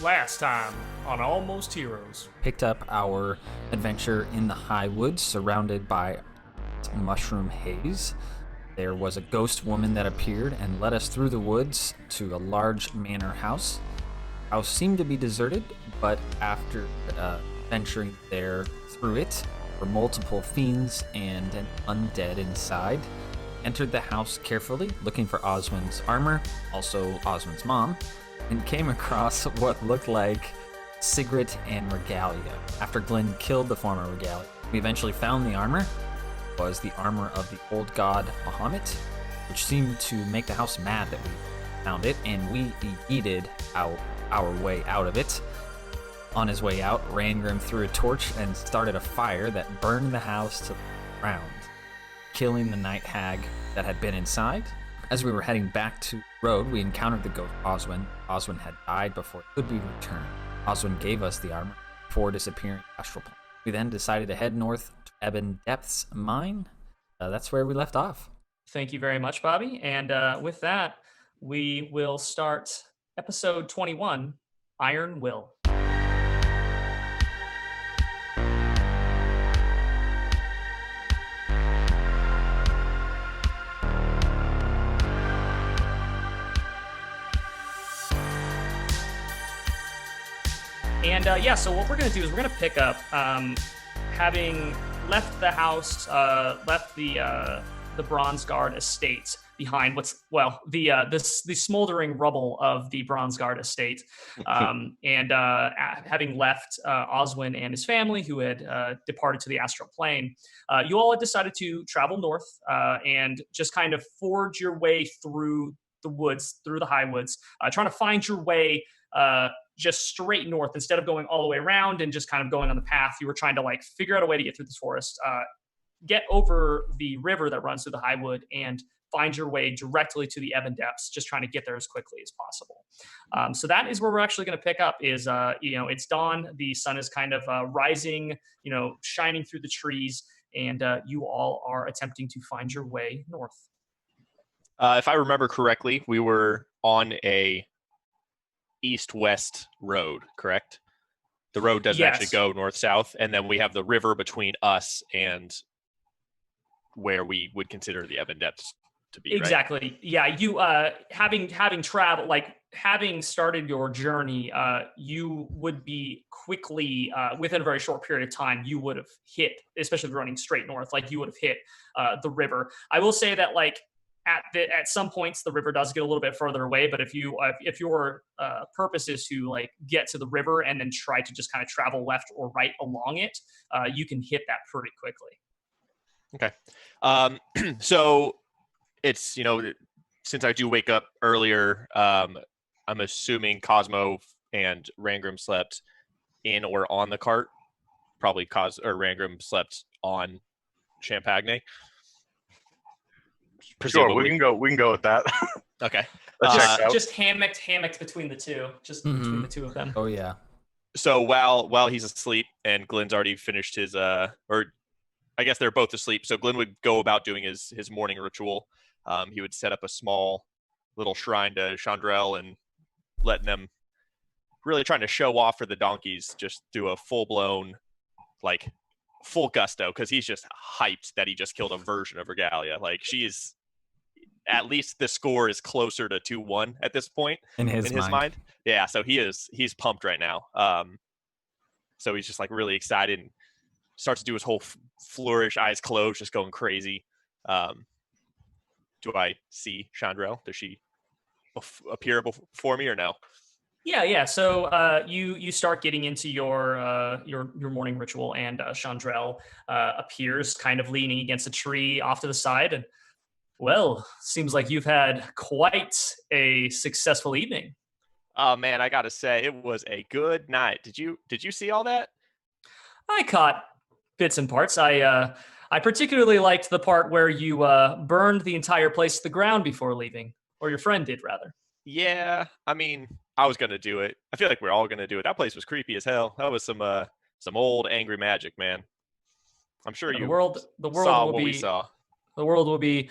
Last time on Almost Heroes. Picked up our adventure in the high woods surrounded by mushroom haze. There was a ghost woman that appeared and led us through the woods to a large manor house. The house seemed to be deserted, but after venturing there through it were multiple fiends and an undead inside. Entered the house carefully, looking for Oswin's armor, also Oswin's mom, and came across what looked like Sigrid and Regalia. After Glenn killed the former Regalia, we eventually found the armor. It was the armor of the old god Bahamut, which seemed to make the house mad that we found it, and we yeeted our way out of it. On his way out, Rangrim threw a torch and started a fire that burned the house to the ground, killing the night hag that had been inside. As we were heading back to the road, we encountered the ghost Oswin. Oswin had died before it could be returned. Oswin gave us the armor before disappearing in the astral plane. We then decided to head north to Ebon Depths Mine. That's where we left off. Thank you very much, Bobby. And with that, we will start episode 21, Iron Will. And so what we're going to do is we're going to pick up, having left the house, left the Bronze Guard estate behind. The smoldering rubble of the Bronze Guard estate, and having left Oswin and his family, who had departed to the astral plane. You all had decided to travel north and just kind of forge your way through the woods, through the high woods, trying to find your way just straight north instead of going all the way around and just kind of going on the path. You were trying to figure out a way to get through this forest, get over the river that runs through the high wood, and find your way directly to the Ebon Depths, just trying to get there as quickly as possible. So that is where we're actually going to pick up is, it's dawn. The sun is kind of rising, shining through the trees, and you all are attempting to find your way north. If I remember correctly, we were on a east-west road, correct? The road doesn't actually go north-south, and then we have the river between us and where we would consider the Ebon Depths to be. Exactly. Right? Yeah. You having traveled, having started your journey, you would be quickly within a very short period of time. You would have hit, especially if you're running straight north, you would have hit the river. I will say that at some points the river does get a little bit further away, but if your purpose is to get to the river and then try to just kind of travel left or right along it, you can hit that pretty quickly. Okay. So it's, since I do wake up earlier, I'm assuming Cosmo and Rangrim slept in or on the cart. Probably Rangrim slept on Champagne. Sure, we can go with that. Okay. Just hammocked between the two, between the two of them. Oh yeah. So while he's asleep and Glenn's already finished his or I guess they're both asleep. So Glenn would go about doing his morning ritual. He would set up a small little shrine to Chandrel and letting them, really trying to show off for the donkeys, just do a full-blown, full gusto, because he's just hyped that he just killed a version of Regalia. She is, at least the score is closer to 2-1 at this point in his mind. Yeah, so he's pumped right now. So he's just really excited and starts to do his whole flourish, eyes closed, just going crazy. Do I see Chandrel? Does she appear before me or no? Yeah. So you start getting into your morning ritual, and Chandrel appears, kind of leaning against a tree off to the side. And well, seems like you've had quite a successful evening. Oh man, I gotta say it was a good night. Did you see all that? I caught bits and parts. I particularly liked the part where you burned the entire place to the ground before leaving, or your friend did, rather. Yeah, I mean, I was gonna do it. I feel like we're all gonna do it. That place was creepy as hell. That was some old angry magic, man. I'm sure the world saw will what be we saw. The world will be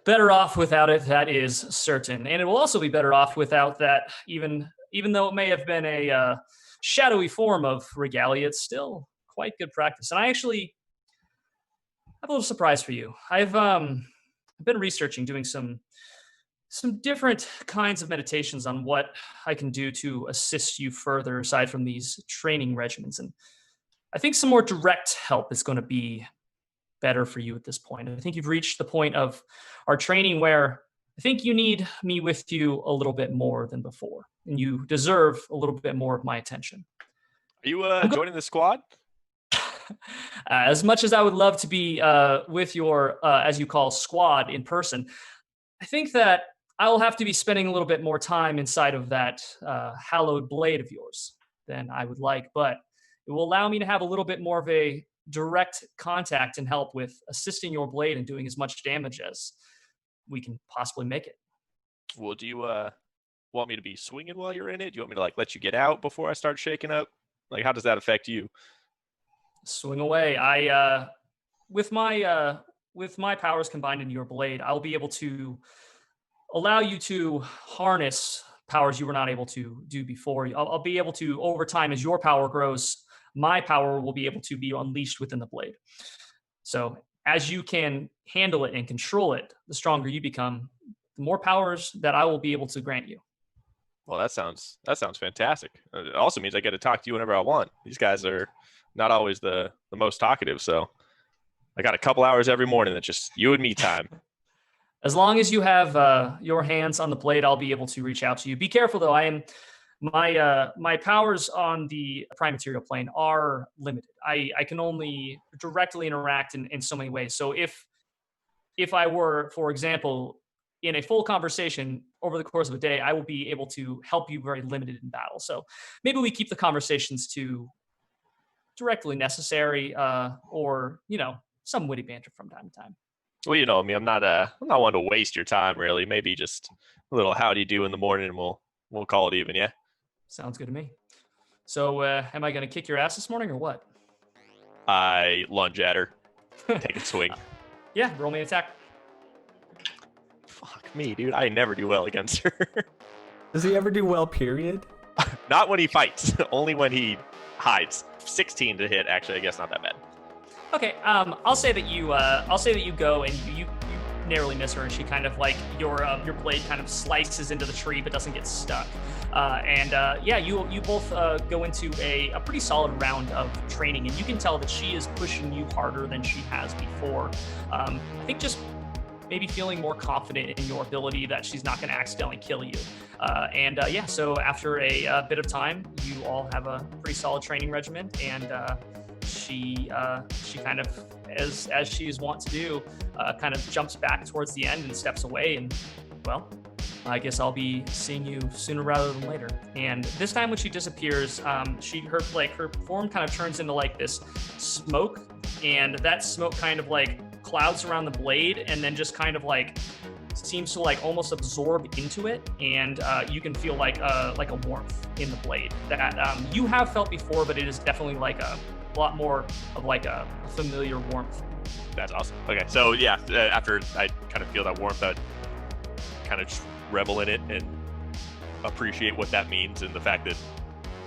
better off without it, that is certain. And it will also be better off without that even even though it may have been a shadowy form of regalia, it's still quite good practice. And I actually have a little surprise for you. I've been researching, doing some different kinds of meditations on what I can do to assist you further aside from these training regimens. And I think some more direct help is going to be better for you at this point. I think you've reached the point of our training where I think you need me with you a little bit more than before, and you deserve a little bit more of my attention. Are you joining the squad? As much as I would love to be with your, as you call, squad in person, I think that I will have to be spending a little bit more time inside of that hallowed blade of yours than I would like, but it will allow me to have a little bit more of a direct contact and help with assisting your blade and doing as much damage as we can possibly make it. Well, do you want me to be swinging while you're in it? Do you want me to like let you get out before I start shaking up? Like, how does that affect you? Swing away. I with my powers combined in your blade, I'll be able to allow you to harness powers you were not able to do before. I'll be able to, over time, as your power grows, my power will be able to be unleashed within the blade. So as you can handle it and control it, the stronger you become, the more powers that I will be able to grant you. Well, that sounds fantastic. It also means I get to talk to you whenever I want. These guys are not always the most talkative, so I got a couple hours every morning that's just you and me time. As long as you have your hands on the blade, I'll be able to reach out to you. Be careful, though. My powers on the prime material plane are limited. I can only directly interact in so many ways. So if I were, for example, in a full conversation over the course of a day, I will be able to help you very limited in battle. So maybe we keep the conversations to directly necessary, or some witty banter from time to time. Well, you know me, I'm not one to waste your time, really. Maybe just a little howdy do in the morning, and we'll call it even. Yeah. Sounds good to me. So, am I going to kick your ass this morning or what? I lunge at her, take a swing. Yeah, roll me an attack. Fuck me, dude. I never do well against her. Does he ever do well, period? Not when he fights, only when he hides. 16 to hit, actually. I guess not that bad. Okay, I'll say that you go and you narrowly miss her, and she kind of like your blade kind of slices into the tree but doesn't get stuck. You both go into a pretty solid round of training, and you can tell that she is pushing you harder than she has before. I think just maybe feeling more confident in your ability that she's not going to accidentally kill you. So after a bit of time, you all have a pretty solid training regimen, and she kind of, as she is wont to do, kind of jumps back towards the end and steps away. And well, I guess I'll be seeing you sooner rather than later. And this time when she disappears, her form kind of turns into like this smoke, and that smoke kind of like clouds around the blade, and then just kind of like seems to like almost absorb into it, and you can feel like a warmth in the blade that you have felt before, but it is definitely like a lot more of like a familiar warmth. That's awesome. Okay, so yeah, after I kind of feel that warmth, I kind of just revel in it and appreciate what that means, and the fact that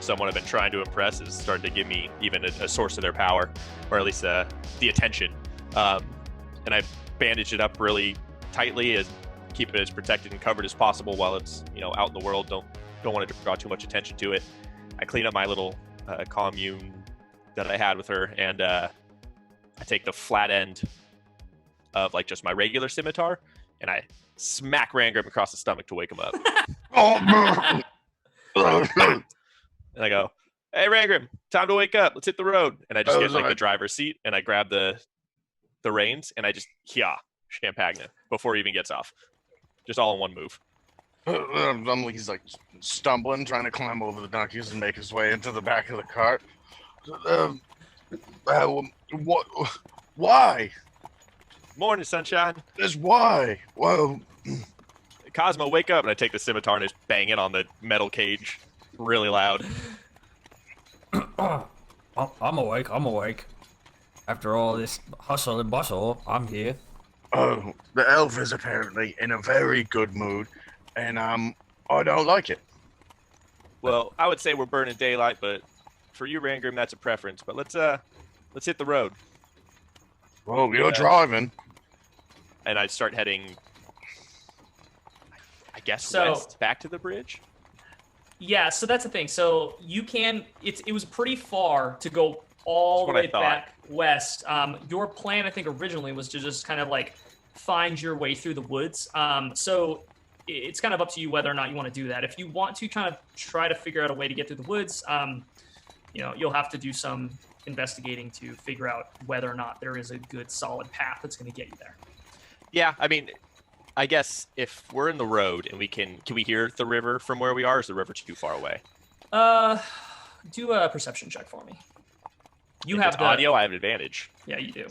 someone I've been trying to impress is starting to give me even a source of their power, or at least the attention. And I bandage it up really tightly and keep it as protected and covered as possible while it's out in the world. Don't want it to draw too much attention to it. I clean up my little commune that I had with her, and I take the flat end of like just my regular scimitar, and I smack Rangrim across the stomach to wake him up. And I go, "Hey Rangrim, time to wake up. Let's hit the road." And I just get like the driver's seat, and I grab the reins, and I just Champagne before he even gets off, just all in one move. He's like stumbling, trying to climb over the donkeys and make his way into the back of the cart. What? Why? Morning, sunshine. That's why. Whoa. Cosmo, wake up. And I take the scimitar and just bang it on the metal cage really loud. I'm awake. After all this hustle and bustle, I'm here. Oh, the elf is apparently in a very good mood, and I don't like it. Well, I would say we're burning daylight, but for you, Rangrim, that's a preference. But let's hit the road. Well, you're driving. And I start heading, I guess, So- west, back to the bridge. Yeah, so that's the thing. So you can. It was pretty far to go all the That's what I way thought. back west. Your plan, I think, originally was to just kind of like find your way through the woods. So it's kind of up to you whether or not you want to do that. If you want to kind of try to figure out a way to get through the woods, you'll have to do some investigating to figure out whether or not there is a good solid path that's going to get you there. Yeah, I mean, I guess if we're in the road and can we hear the river from where we are? Or is the river too far away? Do a perception check for me. You If have it's the audio. I have an advantage. Yeah, you do.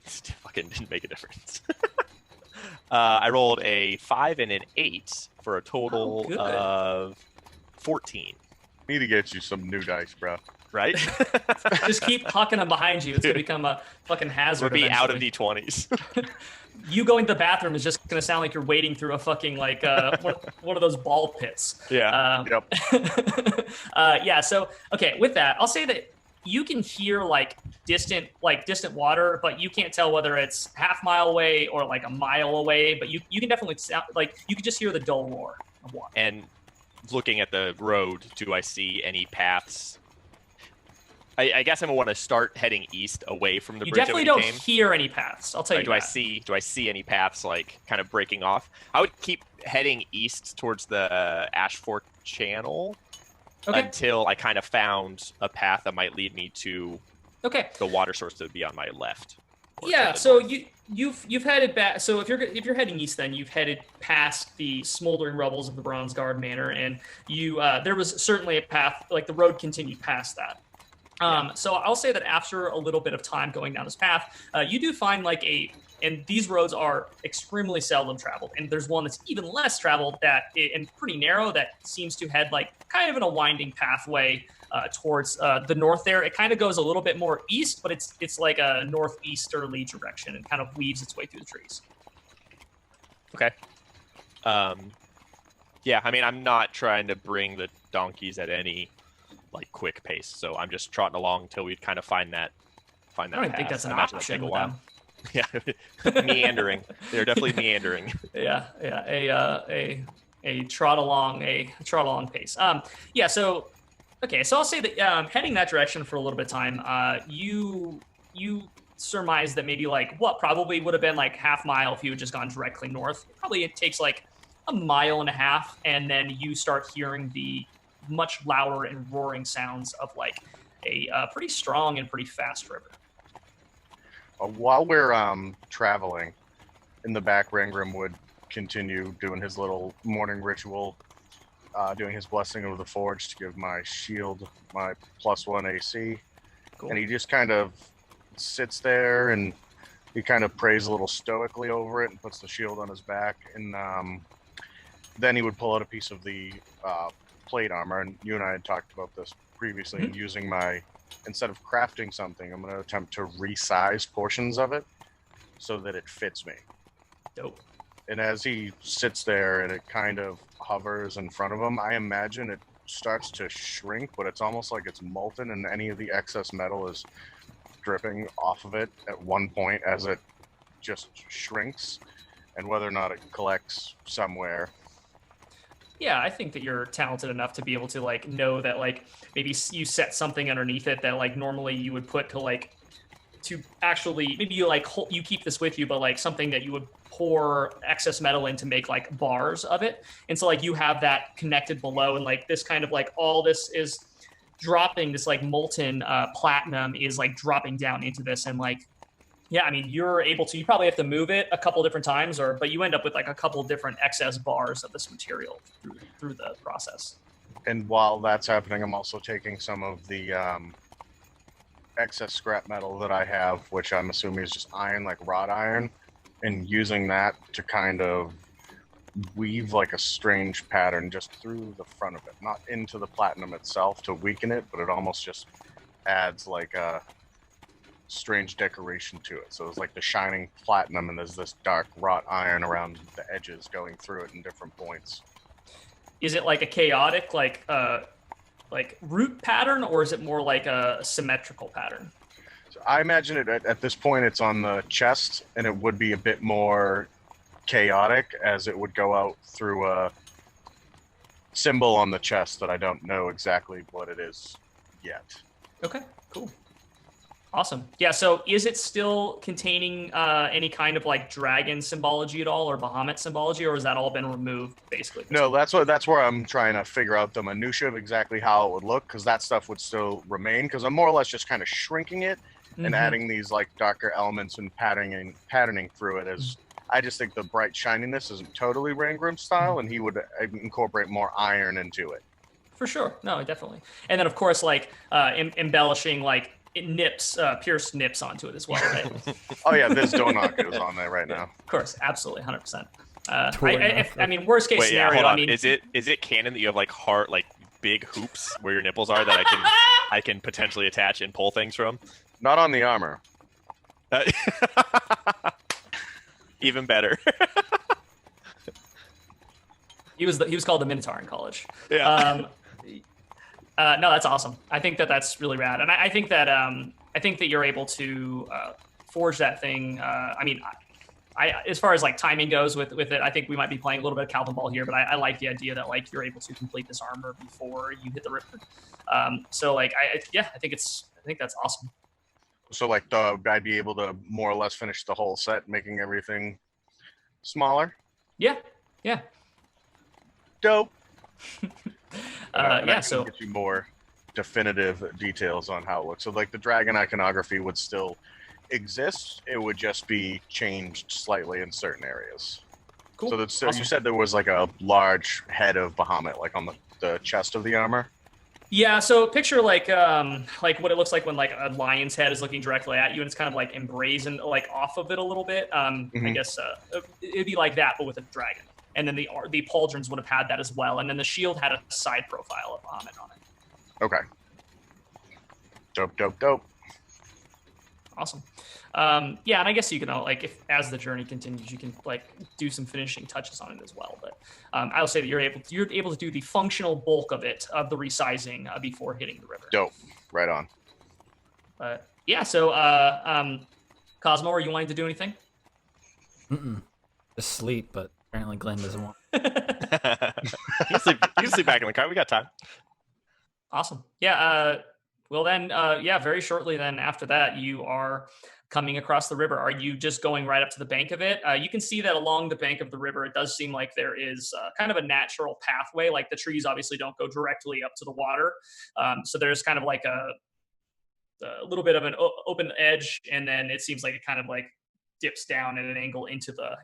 Still fucking didn't make a difference. I rolled a 5 and an 8 for a total good. of 14. Need to get you some new dice, bro. Right? Just keep hucking them behind you. It's gonna become a fucking hazard. We'll be out of eventually. D20s. You going to the bathroom is just gonna sound like you're wading through a fucking like one of those ball pits. Yeah. Yep. Yeah. So okay, with that, I'll say that you can hear like distant water, but you can't tell whether it's half mile away or like a mile away. But you can definitely sound like you can just hear the dull roar of water. And looking at the road, do I see any paths? I guess I'm gonna want to start heading east away from the You bridge. definitely that we don't came. hear any paths. I'll tell you. Do I see any paths like kind of breaking off? I would keep heading east towards the Ashford Channel until I kind of found a path that might lead me to Okay. the water source that would be on my left. or to Yeah, the so north. you've headed back. So if you're heading east, then you've headed past the smoldering rubbles of the Bronze Guard Manor, and you there was certainly a path. Like the road continued past that. So I'll say that after a little bit of time going down this path, you do find and these roads are extremely seldom traveled, and there's one that's even less traveled and pretty narrow that seems to head like kind of in a winding pathway towards the north there. It kind of goes a little bit more east, but it's like a northeasterly direction and kind of weaves its way through the trees. Okay. Yeah, I mean, I'm not trying to bring the donkeys at any like quick pace, so I'm just trotting along until we kind of find that. I don't even think that's an option with them. Yeah, meandering. They're definitely meandering. Yeah, a trot along pace. Yeah, so okay, so I'll say that heading that direction for a little bit of time, you surmise that maybe like what probably would have been like half mile if you had just gone directly north. Probably it takes like a mile and a half, and then you start hearing the much louder and roaring sounds of like a pretty strong and pretty fast river. While we're traveling, in the back, Rangrim would continue doing his little morning ritual, doing his blessing of the forge to give my shield my +1 AC. Cool. And he just kind of sits there and he kind of prays a little stoically over it and puts the shield on his back. And then he would pull out a piece of the plate armor. And you and I had talked about this previously, and using instead of crafting something, I'm going to attempt to resize portions of it so that it fits me. Dope. And as he sits there and it kind of hovers in front of him, I imagine it starts to shrink, but it's almost like it's molten and any of the excess metal is dripping off of it at one point as it just shrinks, and whether or not it collects somewhere. Yeah, I think that you're talented enough to be able to like know that like maybe you set something underneath it that like normally you would put to actually maybe you like you keep this with you, but like something that you would pour excess metal in to make like bars of it, and so like you have that connected below, and like this kind of like all this is dropping, this like molten platinum is like dropping down into this, and like yeah, I mean, you're able to. You probably have to move it a couple different times, but you end up with like a couple different excess bars of this material through the process. And while that's happening, I'm also taking some of the excess scrap metal that I have, which I'm assuming is just iron, like wrought iron, and using that to kind of weave like a strange pattern just through the front of it, not into the platinum itself to weaken it, but it almost just adds like a strange decoration to it. So it's like the shining platinum and there's this dark wrought iron around the edges going through it in different points. is it like a chaotic like root pattern, or is it more like a symmetrical pattern? So I imagine it at this point it's on the chest, and it would be a bit more chaotic as it would go out through a symbol on the chest that I don't know exactly what it is yet. Okay, cool. Awesome. Yeah, so is it still containing any kind of like dragon symbology at all, or Bahamut symbology, or has that all been removed basically? No, that's where I'm trying to figure out the minutia of exactly how it would look, because that stuff would still remain, because I'm more or less just kind of shrinking it and adding these like darker elements and patterning through it. As I just think the bright shininess isn't totally Rangram style, and he would incorporate more iron into it. For sure. No, definitely. And then of course like embellishing like it nips, pierced nips onto it as well, right? Oh yeah, this donut is on there right now. Of course, absolutely, 100%. I mean, worst case scenario. Hold on. I mean, is it canon that you have like big hoops where your nipples are that I can potentially attach and pull things from? Not on the armor. Even better. he was called the Minotaur in college. Yeah. No, that's awesome. I think that's really rad, and I think that you're able to forge that thing. I mean, I as far as like timing goes with it, I think we might be playing a little bit of Calvin Ball here, but I like the idea that like you're able to complete this armor before you hit the river. So like I think that's awesome. So like I'd be able to more or less finish the whole set, making everything smaller. Yeah. Dope. Yeah. So get you more definitive details on how it looks. So like the dragon iconography would still exist. It would just be changed slightly in certain areas. Cool. So Awesome. You said there was like a large head of Bahamut, like on the chest of the armor. Yeah, so picture like what it looks like when like a lion's head is looking directly at you, and it's kind of like emblazoned like off of it a little bit. I guess it'd be like that, but with a dragon. And then the pauldrons would have had that as well, and then the shield had a side profile of Bahamut on it. Okay. Dope. Awesome. Yeah, and I guess you can like if as the journey continues, you can like do some finishing touches on it as well. But I'll say that you're able to do the functional bulk of it of the resizing before hitting the river. Dope. Right on. Yeah. So Cosmo, are you wanting to do anything? Just sleep, but apparently Glenn doesn't want. You can sleep back in the car. We got time. Awesome. Yeah. Well then, very shortly then after that, you are coming across the river. Are you just going right up to the bank of it? You can see that along the bank of the river, it does seem like there is kind of a natural pathway. Like the trees obviously don't go directly up to the water. So there's kind of like a little bit of an open edge, and then it seems like it kind of like dips down at an angle into the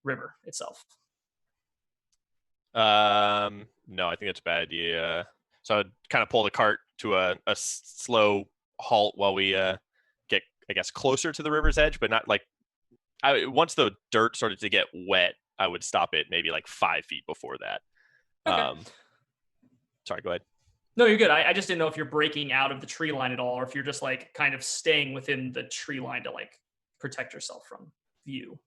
river itself. No, I think that's a bad idea. So I'd kind of pull the cart to a slow halt while we get, I guess, closer to the river's edge, but not like once the dirt started to get wet, I would stop it maybe like 5 feet before that. Okay. Sorry, go ahead. No, you're good. I just didn't know if you're breaking out of the tree line at all, or if you're just like kind of staying within the tree line to like protect yourself from view.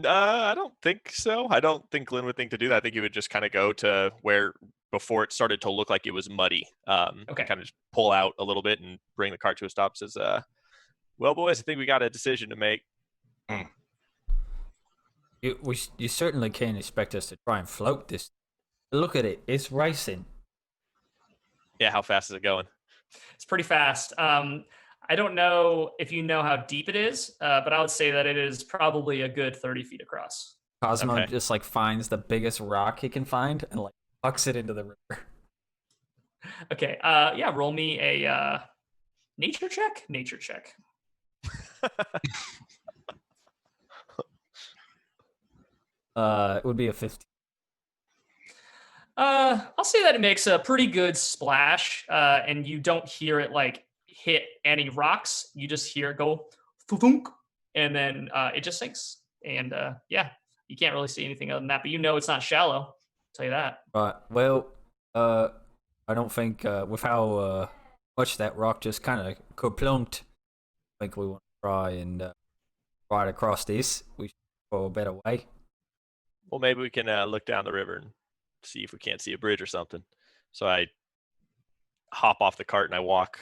I don't think so. I don't think Glenn would think to do that. I think he would just kind of go to where before it started to look like it was muddy. Okay. Kind of just pull out a little bit and bring the cart to a stop. Says, well, boys, I think we got a decision to make. You certainly can't expect us to try and float this. Look at it. It's racing. Yeah, how fast is it going? It's pretty fast. I don't know if you know how deep it is, but I would say that it is probably a good 30 feet across. Cosmo just like finds the biggest rock he can find and like hucks it into the river. Okay. Roll me a nature check. It would be a 15. I'll say that it makes a pretty good splash, and you don't hear it like hit any rocks. You just hear it go thunk, and then it just sinks. And you can't really see anything other than that, but you know it's not shallow. I'll tell you that. Right. Well, I don't think with how much that rock just kind of kaplunked, I think we want to try and ride across this. We should go a better way. well, maybe we can look down the river and see if we can't see a bridge or something. So I hop off the cart and I walk,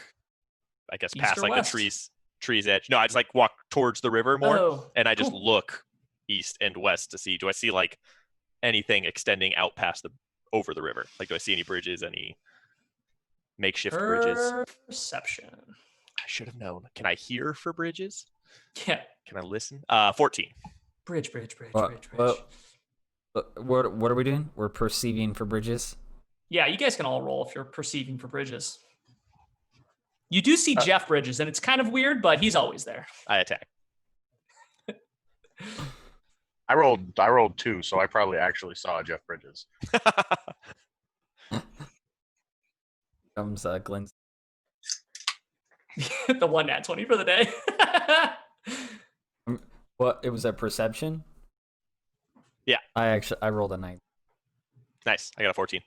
I guess, East past or like west? the tree's edge. No, I just like walk towards the river more, Oh, and I just cool. look east and west to see, do I see like anything extending out past the over the river? Like, do I see any bridges, any makeshift bridges? Perception. I should have known. Can I hear for bridges? Yeah. Can I listen? 14. Bridge. What are we doing? We're perceiving for bridges. Yeah, you guys can all roll if you're perceiving for bridges. You do see Jeff Bridges, and it's kind of weird, but he's always there. I attack. I rolled 2, so I probably actually saw Jeff Bridges. Comes Glenn's. The one nat 20 for the day. What? It was a perception. Yeah. I rolled a 9. Nice. I got a 14.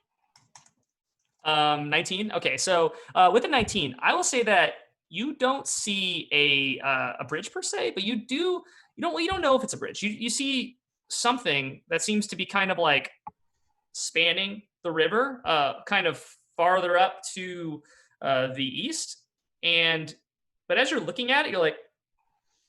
19. Okay, so with a 19, I will say that you don't see a bridge per se, but you don't know if it's a bridge. You see something that seems to be kind of like spanning the river, kind of farther up to the east. But as you're looking at it, you're like,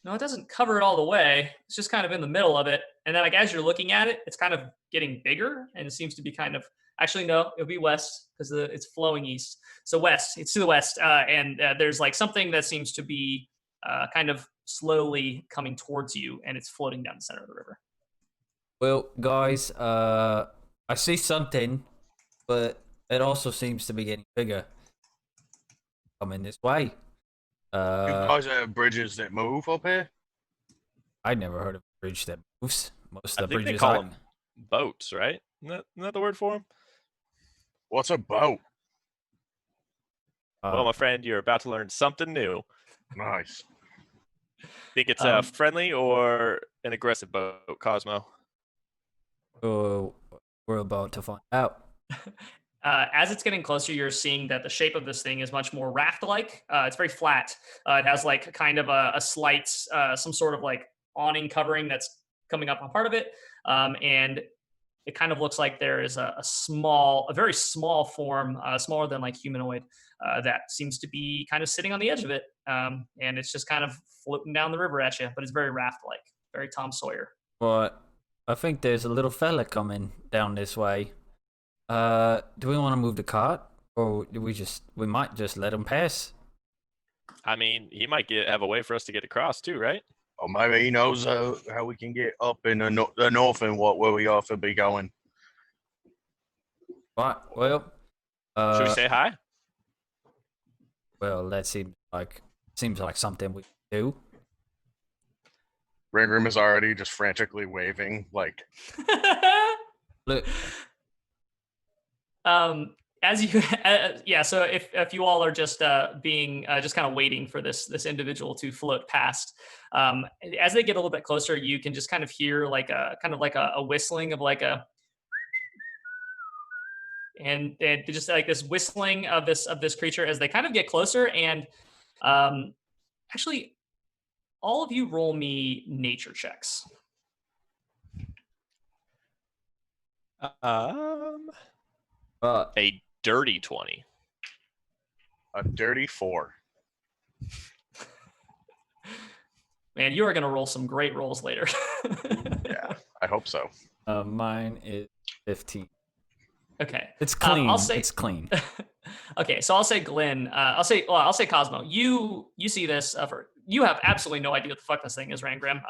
no, it doesn't cover it all the way. It's just kind of in the middle of it. And then like as you're looking at it, it's kind of getting bigger, and it seems to be kind of actually no, it'll be west because it's flowing east. So west, it's to the west, and there's like something that seems to be kind of slowly coming towards you, and it's floating down the center of the river. Well, guys, I see something, but it also seems to be getting bigger. Coming this way. You guys have bridges that move up here? I never heard of a bridge that moves. Most I of the think they bridges call them boats, right? Isn't that the word for them? What's a boat? Well, my friend, you're about to learn something new. Nice. Think it's friendly or an aggressive boat, Cosmo? Oh, we're about to find out. As it's getting closer, you're seeing that the shape of this thing is much more raft-like. It's very flat. It has like kind of a slight, some sort of like awning covering that's coming up on part of it. And it kind of looks like there is a very small form, smaller than like humanoid, that seems to be kind of sitting on the edge of it. And it's just kind of floating down the river at you, but it's very raft-like, very Tom Sawyer. But I think there's a little fella coming down this way. Do we want to move the cart, or do we might just let him pass? I mean, he might have a way for us to get across too, right? Or maybe he knows how we can get up in the north and where we ought to be going. Right. Well, Should we say hi? well, that seems like something we can do. Rangram is already just frantically waving, like, Look, As you so if you all are just being just kind of waiting for this individual to float past, as they get a little bit closer, you can just kind of hear like a whistling of like a and just like this whistling of this creature as they kind of get closer. And actually, all of you roll me nature checks. A dirty 20. a dirty 4. Man, you are going to roll some great rolls later. Yeah, I hope so. mine is 15. Okay. It's clean. I'll say it's clean. Okay, so I'll say Glenn. I'll say Cosmo. You see this? You have absolutely no idea what the fuck this thing is, Rangram.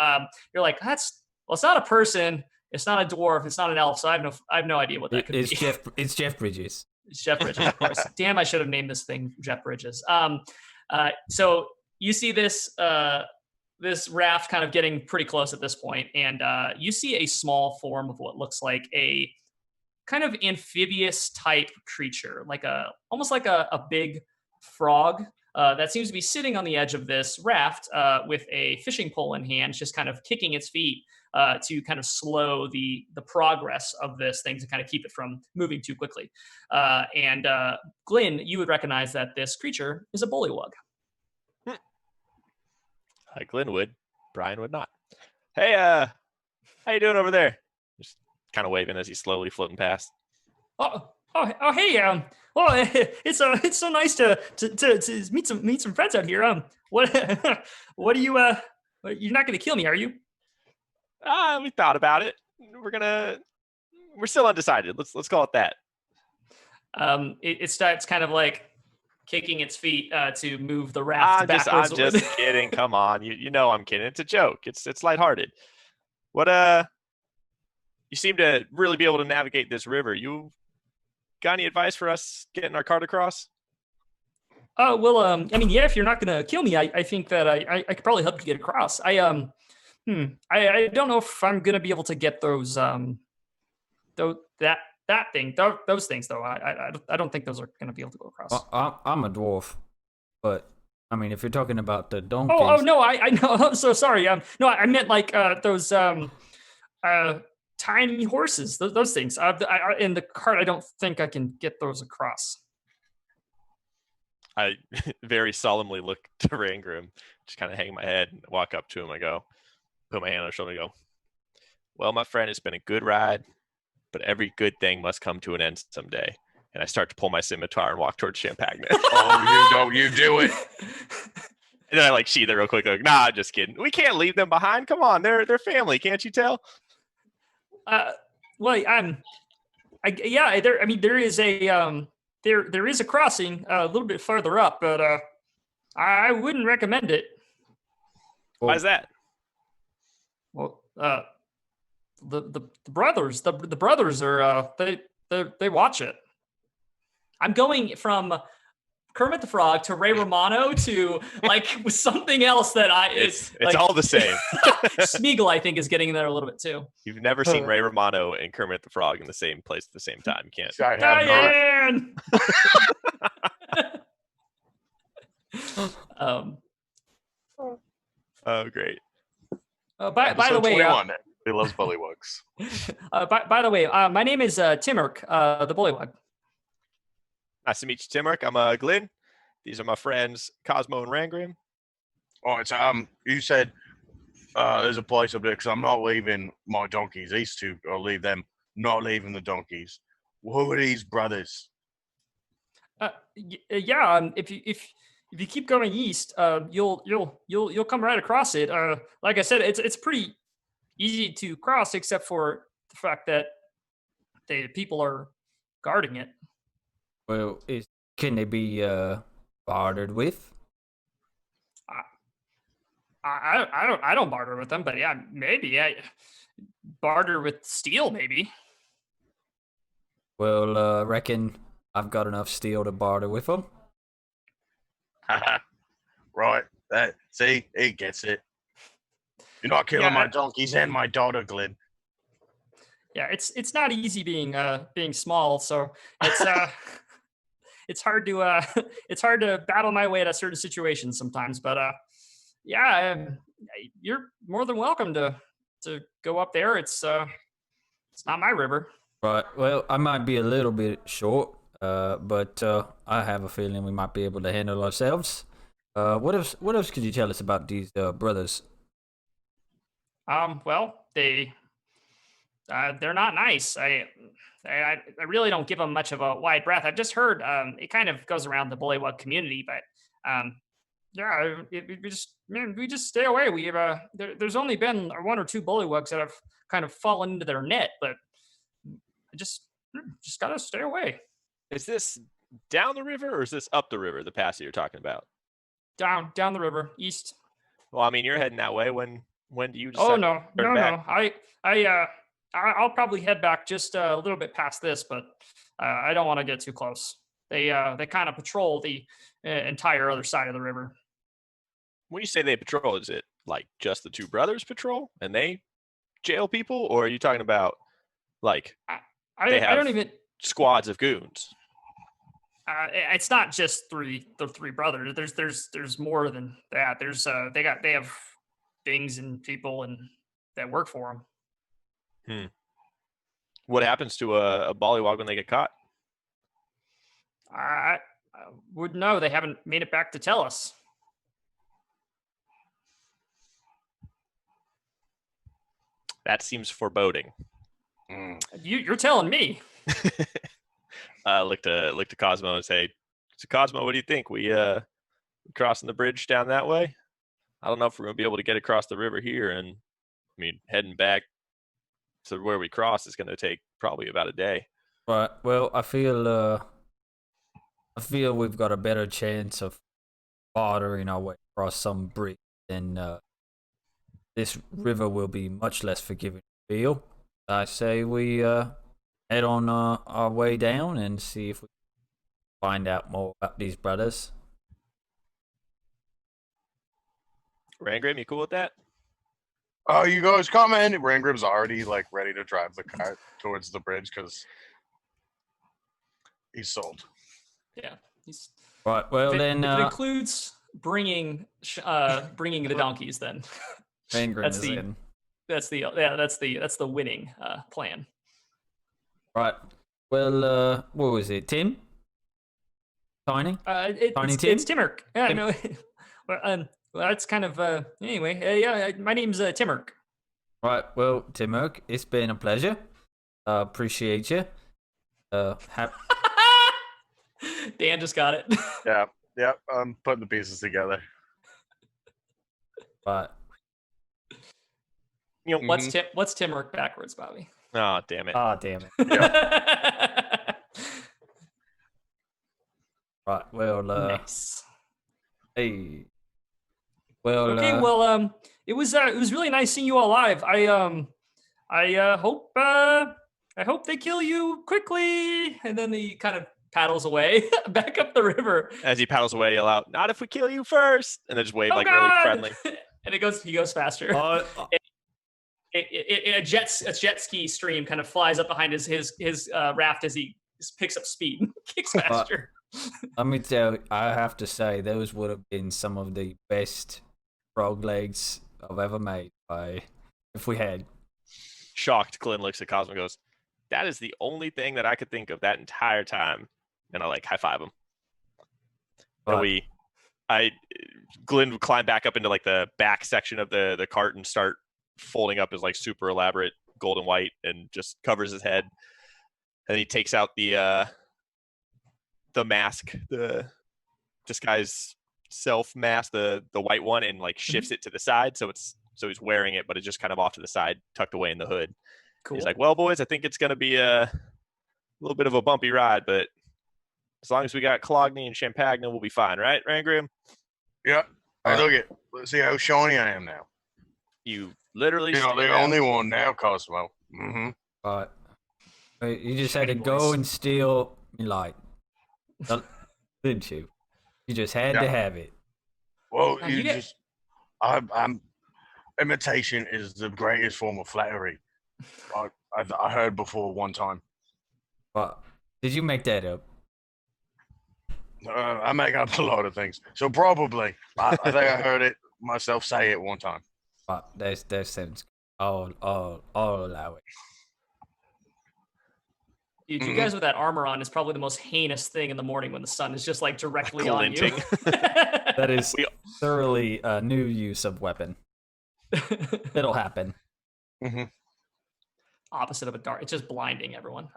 You're like, it's not a person. It's not a dwarf. It's not an elf. So I have no idea what that could be. It's Jeff Bridges. It's Jeff Bridges, of course. Damn, I should have named this thing Jeff Bridges. So you see this this raft kind of getting pretty close at this point, and you see a small form of what looks like a kind of amphibious type creature, almost like a big frog that seems to be sitting on the edge of this raft with a fishing pole in hand, just kind of kicking its feet to kind of slow the progress of this thing, to kind of keep it from moving too quickly. And Glenn, you would recognize that this creature is a bullywug. Glenn would. Brian would not. Hey, how you doing over there? Just kind of waving as he's slowly floating past. Hey, well, it's so nice to meet some friends out here. What, what do you, you're not gonna kill me, are you? We thought about it. We're still undecided. Let's call it that. It starts kind of like kicking its feet to move the raft backwards. I'm just kidding. Come on, you know I'm kidding. It's a joke. It's lighthearted. What you seem to really be able to navigate this river. You got any advice for us getting our cart across? Oh well, I mean, yeah. If you're not gonna kill me, I think that I could probably help you get across. I don't know if I'm gonna be able to get those those things though. I don't think those are gonna be able to go across. I'm a dwarf, but I mean, if you're talking about the donkeys. Oh no, I know. I'm so sorry. No, I meant like those tiny horses. Those things. In the cart, I don't think I can get those across. I very solemnly look to Rangram, just kind of hang my head and walk up to him. I go, put my hand on his shoulder and go, well, my friend, it's been a good ride, but every good thing must come to an end someday. And I start to pull my scimitar and walk towards Champagne. You do it. And then I like sheath it real quick. Like, nah, just kidding. We can't leave them behind. Come on, they're family. Can't you tell? Well, there is a there is a crossing a little bit further up, but I wouldn't recommend it. Why is that? Well, the brothers are they watch it. I'm going from Kermit the Frog to Ray Romano to like something else that it's like, all the same. Smeagol, I think, is getting in there a little bit too. You've never seen Ray Romano and Kermit the Frog in the same place at the same time. You can't. Diane! Oh, great. By the way, he loves bullywugs. By the way, my name is Timurk, the bullywug. Nice to meet you, Timurk. I'm Glenn. These are my friends Cosmo and Rangram. Oh, it's you said there's a place up there because I'm not leaving my donkeys. These two, I'll leave them. Not leaving the donkeys. Who are these brothers? Yeah. If you keep going east, you'll come right across it. Like I said, it's pretty easy to cross, except for the fact that the people are guarding it. Well, can they be bartered with? I don't barter with them, but yeah, maybe I barter with steel, maybe. Well, reckon I've got enough steel to barter with them. Right. See, he gets it. You're not killing my donkeys and my daughter, Glenn. Yeah, it's not easy being small, so it's it's hard to battle my way to certain situations sometimes. But you're more than welcome to go up there. It's not my river. Right. Well, I might be a little bit short, but I have a feeling we might be able to handle ourselves. What else could you tell us about these brothers? Well, they're not nice. I really don't give them much of a wide breath. I've just heard it kind of goes around the bullywug community, but we just stay away. We have there's only been one or two bullywugs that have kind of fallen into their net, but I just gotta stay away. Is this down the river or is this up the river? The pass that you're talking about? Down the river, east. Well, I mean, you're heading that way. When do you decide? Oh no. I'll probably head back just a little bit past this, but I don't want to get too close. They kind of patrol the entire other side of the river. When you say they patrol, is it like just the two brothers patrol and they jail people, or are you talking about like I don't even squads of goons? It's not just the three brothers. There's more than that. There's they have things and people and that work for them. What happens to a bullywug when they get caught? I wouldn't know. They haven't made it back to tell us. That seems foreboding. You're telling me. Look to Cosmo and say, "So Cosmo, what do you think? We crossing the bridge down that way? I don't know if we're gonna be able to get across the river here, and I mean, heading back to where we cross is gonna take probably about a day." Right. Well, I feel we've got a better chance of bartering our way across some bridge than this river will be much less forgiving to feel. I say we head on our way down and see if we can find out more about these brothers. Rangram, you cool with that? Oh, you guys coming? Rangrim's already like ready to drive the cart towards the bridge because he's sold. Yeah. He's, Right. Well, if it, then if it includes bringing the donkeys, then Fangrim that's is the in. that's the winning plan. Right. Well, what was it, Tim? Tiny? Tiny Tim? It's Timurk. Yeah, Tim- no. well, that's kind of anyway. Yeah, my name's Timurk. Right. Well, Timurk, it's been a pleasure. Appreciate you. Dan just got it. Yeah. I'm putting the pieces together. Right. You know, What's Timurk backwards, Bobby? oh damn it! Ah, damn it. Right. Well, Nice. hey. Well, Okay, well, it was really nice seeing you all live. I hope they kill you quickly. And then he kind of paddles away back up the river. As he paddles away, yell out, "Not if we kill you first!" And then just wave Oh, like God! really friendly. And he goes faster. A jet ski stream kind of flies up behind his raft as he picks up speed, kicks faster. let me tell you, I have to say, those would have been some of the best frog legs I've ever made. If we had. Shocked, Glenn looks at Cosmo and goes, "That is the only thing that I could think of that entire time." And I like high five him. Right. Glenn would climb back up into like the back section of the cart and start folding up his like super elaborate gold and white and just covers his head. And he takes out the mask, the disguise self mask, the white one, and like shifts it to the side so he's wearing it, but it's just kind of off to the side, tucked away in the hood. Cool. He's like, "Well, boys, I think it's gonna be a little bit of a bumpy ride, but as long as we got Clogney and Champagne, we'll be fine, right, Rangrim?" Yeah. Hey, look at. Let's see how shiny I am now. You literally You're the only one now, Cosmo. Mm-hmm. Right. You just had to Shiny go boys. and steal me light. Didn't you? You just had to have it. Well, Now, you you get- just. I'm. Imitation is the greatest form of flattery. I heard before one time. But did you make that up? I make up a lot of things, so probably I think I heard it myself say it one time. But that sounds. I'll allow it. Dude, you guys with that armor on is probably the most heinous thing in the morning when the sun is just like directly on you. Glinting. That is thoroughly a new use of weapon. It'll happen. Mm-hmm. Opposite of a dart. It's just blinding everyone.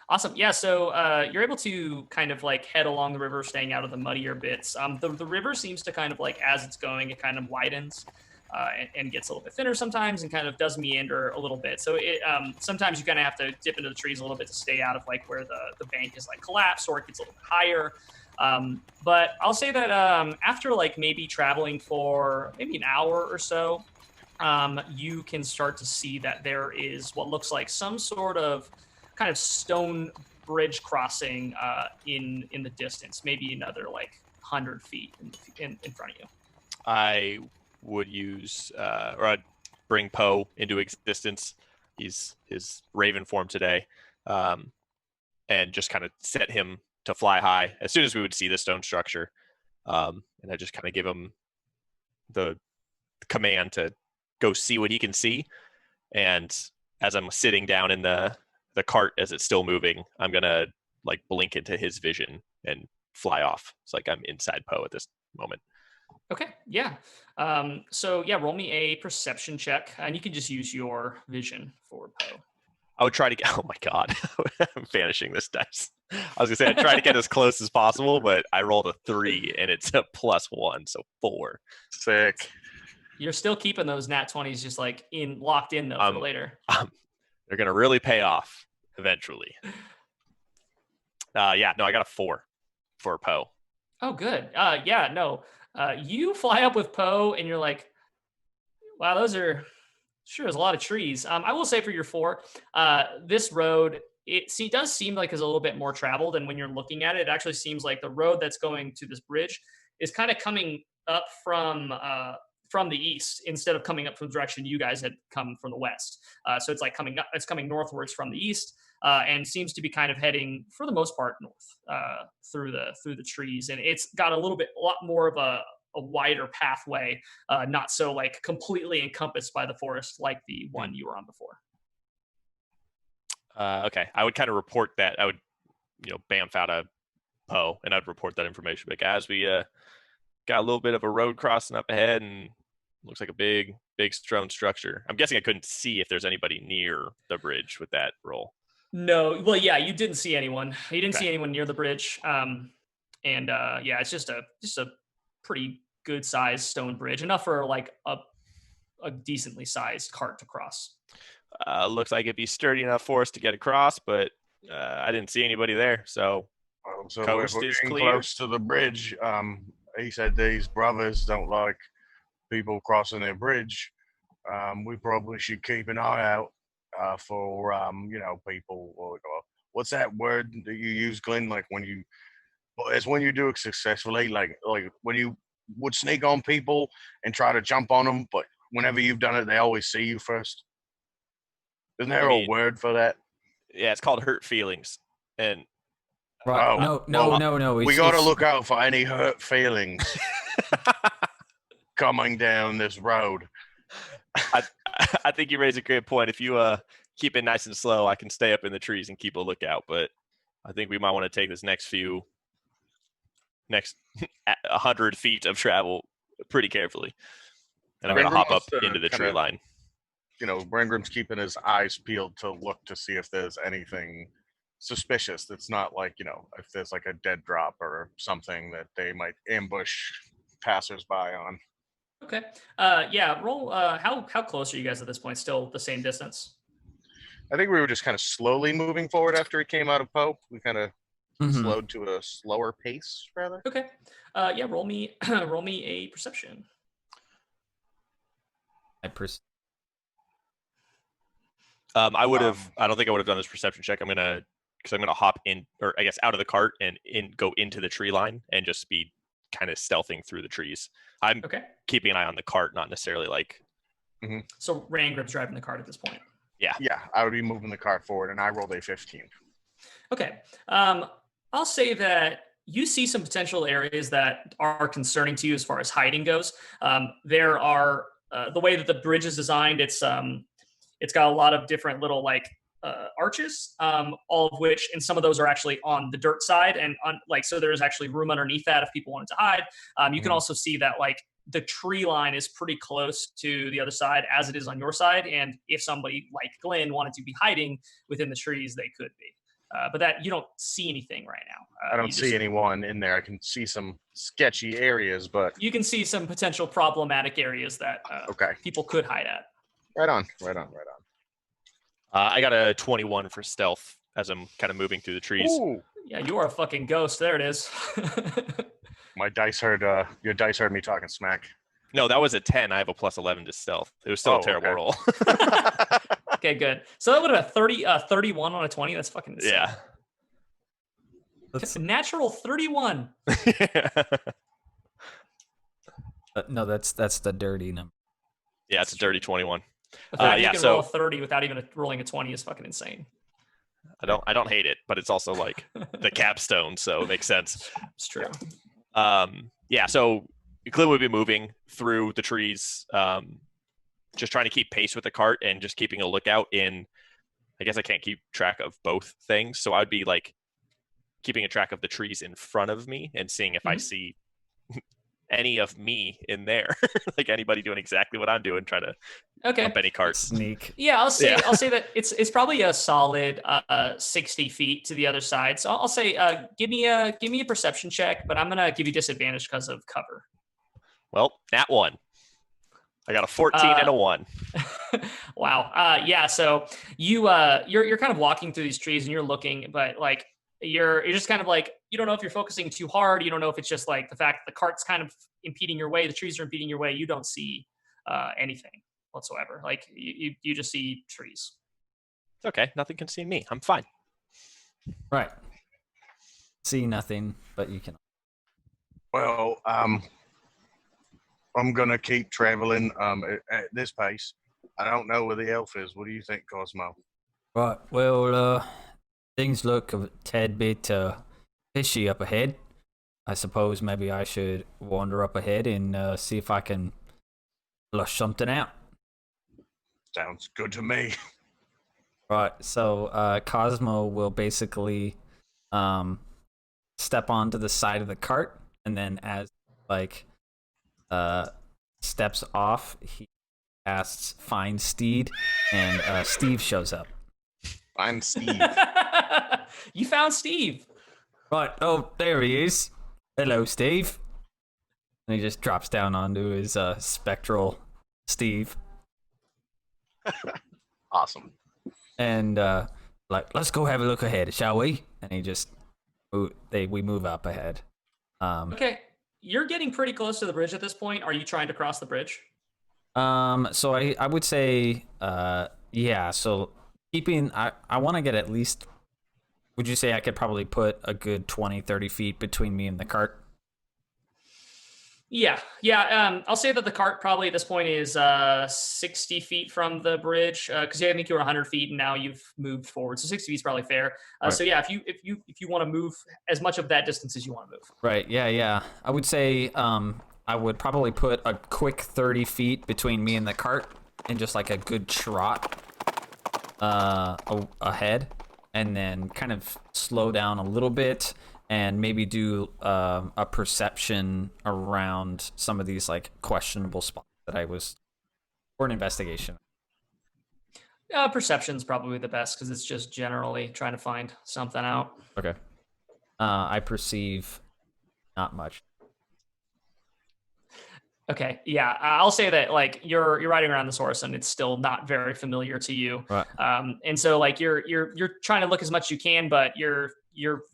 Awesome. Yeah, so you're able to kind of like head along the river, staying out of the muddier bits. The river seems to kind of like, as it's going, it kind of widens and gets a little bit thinner sometimes and kind of does meander a little bit. So it sometimes you kind of have to dip into the trees a little bit to stay out of like where the bank is like collapsed, or it gets a little bit higher. But I'll say that after like maybe traveling for maybe an hour or so, you can start to see that there is what looks like some sort of kind of stone bridge crossing in the distance, maybe another like 100 feet in front of you. I would use or I'd bring Poe into existence. He's his raven form today, and just kind of set him to fly high as soon as we would see the stone structure. And I just kind of give him the command to go see what he can see. And as I'm sitting down in the cart as it's still moving, I'm gonna like blink into his vision and fly off. It's like I'm inside Poe at this moment. Okay, yeah. So yeah, roll me a perception check, and you can just use your vision for Poe. I would try to get. Oh my god, I'm vanishing this dice. I was gonna say I'd try to get as close as possible, but I rolled a 3 and it's a +1, so 4. Sick. You're still keeping those nat 20s just like locked in though for later. They're gonna really pay off eventually. Yeah, no, I got a 4 for Poe. Oh, good. Yeah, no. You fly up with Poe, and you're like, wow, those are sure there's a lot of trees. I will say for your 4, this road does seem like is a little bit more traveled, and when you're looking at it, it actually seems like the road that's going to this bridge is kind of coming up from the east instead of coming up from the direction you guys had come from the west. So it's like coming up, it's coming northwards from the east, and seems to be kind of heading for the most part north through the trees, and it's got a lot more of a wider pathway, not so like completely encompassed by the forest like the one you were on before. Okay, I would kind of report that. I would, bamf out a Poe, and I'd report that information. Like, as we got a little bit of a road crossing up ahead, and looks like a big stone structure. I'm guessing I couldn't see if there's anybody near the bridge with that roll. No, well, yeah, you didn't see anyone. You didn't see anyone near the bridge, and yeah, it's just a pretty good sized stone bridge, enough for like a decently sized cart to cross. Looks like it'd be sturdy enough for us to get across, but I didn't see anybody there, so So coast if we're is getting clear. close to the bridge, he said these brothers don't like people crossing their bridge. We probably should keep an eye out for people. What's that word that you use, Glenn? Like when you do it successfully, like when you would sneak on people and try to jump on them, but whenever you've done it, they always see you first. Isn't there a word for that? Yeah, it's called hurt feelings. And Right. No. We got to look out for any hurt feelings coming down this road. I think you raise a great point. If you keep it nice and slow, I can stay up in the trees and keep a lookout. But I think we might want to take this next 100 feet of travel pretty carefully. And I'm going to hop up into the tree line. Rangrim's keeping his eyes peeled to look to see if there's anything suspicious that's not like, if there's like a dead drop or something that they might ambush passersby on. Okay. Yeah, roll. How close are you guys at this point? Still the same distance? I think we were just kind of slowly moving forward after he came out of Poe. We kind of slowed to a slower pace, rather. Okay. Yeah, roll me a perception. I would have. I don't think I would have done this perception check. I'm gonna hop in, or I guess out of the cart and go into the tree line and just be kind of stealthing through the trees. I'm keeping an eye on the cart, not necessarily like. Mm-hmm. So Rangrim's driving the cart at this point. Yeah. Yeah, I would be moving the cart forward, and I rolled a 15. Okay. I'll say that you see some potential areas that are concerning to you as far as hiding goes. There are the way that the bridge is designed. It's got a lot of different little arches, all of which, and some of those are actually on the dirt side, and so there's actually room underneath that if people wanted to hide. You can also see that the tree line is pretty close to the other side as it is on your side, and if somebody like Glenn wanted to be hiding within the trees, they could be. But that you don't see anything right now. I don't see anyone in there. I can see some sketchy areas, but you can see some potential problematic areas that people could hide at. Right on. I got a 21 for stealth as I'm kind of moving through the trees. Ooh. Yeah, you are a fucking ghost. There it is. My dice heard your dice heard me talking smack. No, that was a 10. I have a +11 to stealth. It was still a terrible roll. Okay, good. So that would have been 31 on a 20. That's fucking insane. Yeah. That's natural 31. No, that's the dirty number. Yeah, it's a dirty 21. The fact you can roll a 30 without even rolling a 20 is fucking insane. I don't hate it, but it's also like the capstone, so it makes sense. It's true. Yeah, so Glenn would be moving through the trees, just trying to keep pace with the cart and just keeping a lookout in. I guess I can't keep track of both things, so I'd be keeping a track of the trees in front of me and seeing if I see any of me in there. Like anybody doing exactly what I'm doing, trying to Okay. bump any carts. Sneak. Yeah, I'll say Yeah. I'll say that it's probably a solid 60 feet to the other side. So I'll say give me a perception check, but I'm gonna give you disadvantage because of cover. Well, nat 1. I got a 14 and a 1. Wow. Yeah. So you're kind of walking through these trees and you're looking, but like you're just kind of like you don't know if you're focusing too hard. You don't know if it's just like the fact that the cart's kind of impeding your way, the trees are impeding your way. You don't see anything whatsoever. Like you just see trees. It's okay. Nothing can see me. I'm fine. Right. See nothing, but you can. Well, I'm gonna keep traveling at this pace. I don't know where the elf is. What do you think, Cosmo? Right. Well, things look a tad bit fishy up ahead. I suppose maybe I should wander up ahead and see if I can flush something out. Sounds good to me. Right. So Cosmo will basically step onto the side of the cart, and then as like steps off, he casts Find Steed, and Steve shows up. Find Steve. You found Steve. Right. Oh, there he is. Hello, Steve. And he just drops down onto his spectral Steve. Awesome. And like, let's go have a look ahead, shall we? And he just we move up ahead. Okay. You're getting pretty close to the bridge at this point. Are you trying to cross the bridge? So I would say yeah, so keeping I want to get at least, would you say I could probably put a good 20-30 feet between me and the cart? Yeah. I'll say that the cart probably at this point is 60 feet from the bridge because I think you were 100 feet and now you've moved forward. So 60 feet is probably fair. Right. So yeah, if you want to move as much of that distance as you want to move. Right. Yeah. I would say I would probably put a quick 30 feet between me and the cart and just like a good trot ahead, and then kind of slow down a little bit and maybe do a perception around some of these like questionable spots that I was, or an investigation. Perception's probably the best because it's just generally trying to find something out. Okay. I perceive not much. Okay, yeah, I'll say that like you're riding around this horse and it's still not very familiar to you. Right. And so like you're trying to look as much as you can, but you're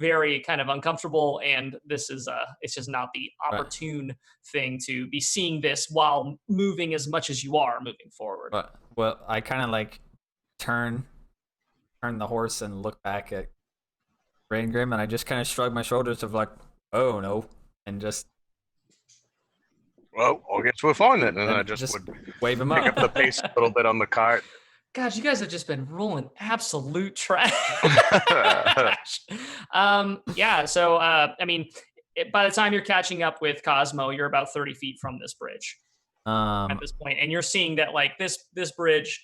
very kind of uncomfortable, and this is it's just not the opportune thing to be seeing this while moving as much as you are moving forward. But well, I kind of like turn the horse and look back at Rain Grim, and I just kind of shrug my shoulders of like, oh no, and just Well, I guess we're fine then. And I just would wave him pick up. up the pace a little bit on the cart. God, you guys have just been rolling absolute trash. Yeah, so I mean, by the time you're catching up with Cosmo, you're about 30 feet from this bridge at this point, and you're seeing that like this bridge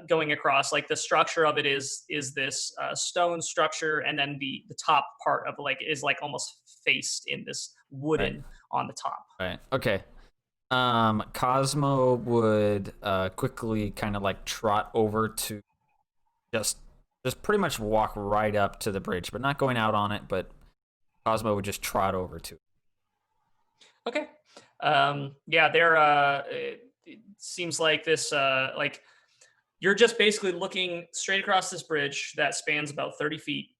going across, like the structure of it is this stone structure, and then the top part of like is like almost faced in this wooden on the top. Right. Okay. Cosmo would quickly kind of like trot over to just pretty much walk right up to the bridge, but not going out on it, but Cosmo would just trot over to it. Okay. Yeah, there it seems like this like you're just basically looking straight across this bridge that spans about 30 feet,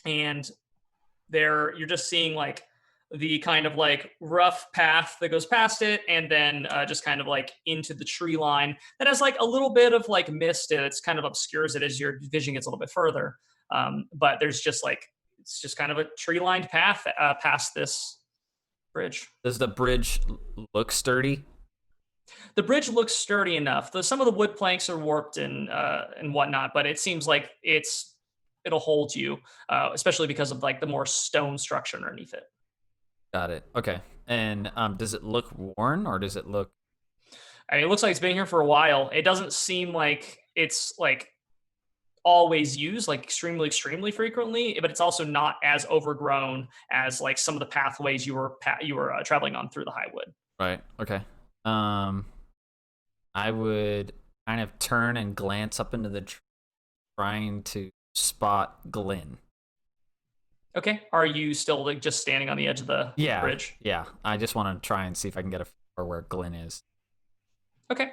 and there you're just seeing like the kind of like rough path that goes past it, and then just kind of like into the tree line that has like a little bit of like mist. It's kind of obscures it as your vision gets a little bit further. But there's just like, it's just kind of a tree lined path past this bridge. Does the bridge look sturdy? The bridge looks sturdy enough. Some of the wood planks are warped and whatnot, but it seems like it'll hold you, especially because of like the more stone structure underneath it. Got it. Okay. And does it look worn, or does it look? I mean, it looks like it's been here for a while. It doesn't seem like it's like always use like extremely frequently, but it's also not as overgrown as like some of the pathways you were traveling on through the Highwood. Right. Okay. I would kind of turn and glance up into the tree, trying to spot Glenn. Okay. Are you still like just standing on the edge of the bridge? Yeah. I just want to try and see if I can get a feel for where Glenn is. Okay.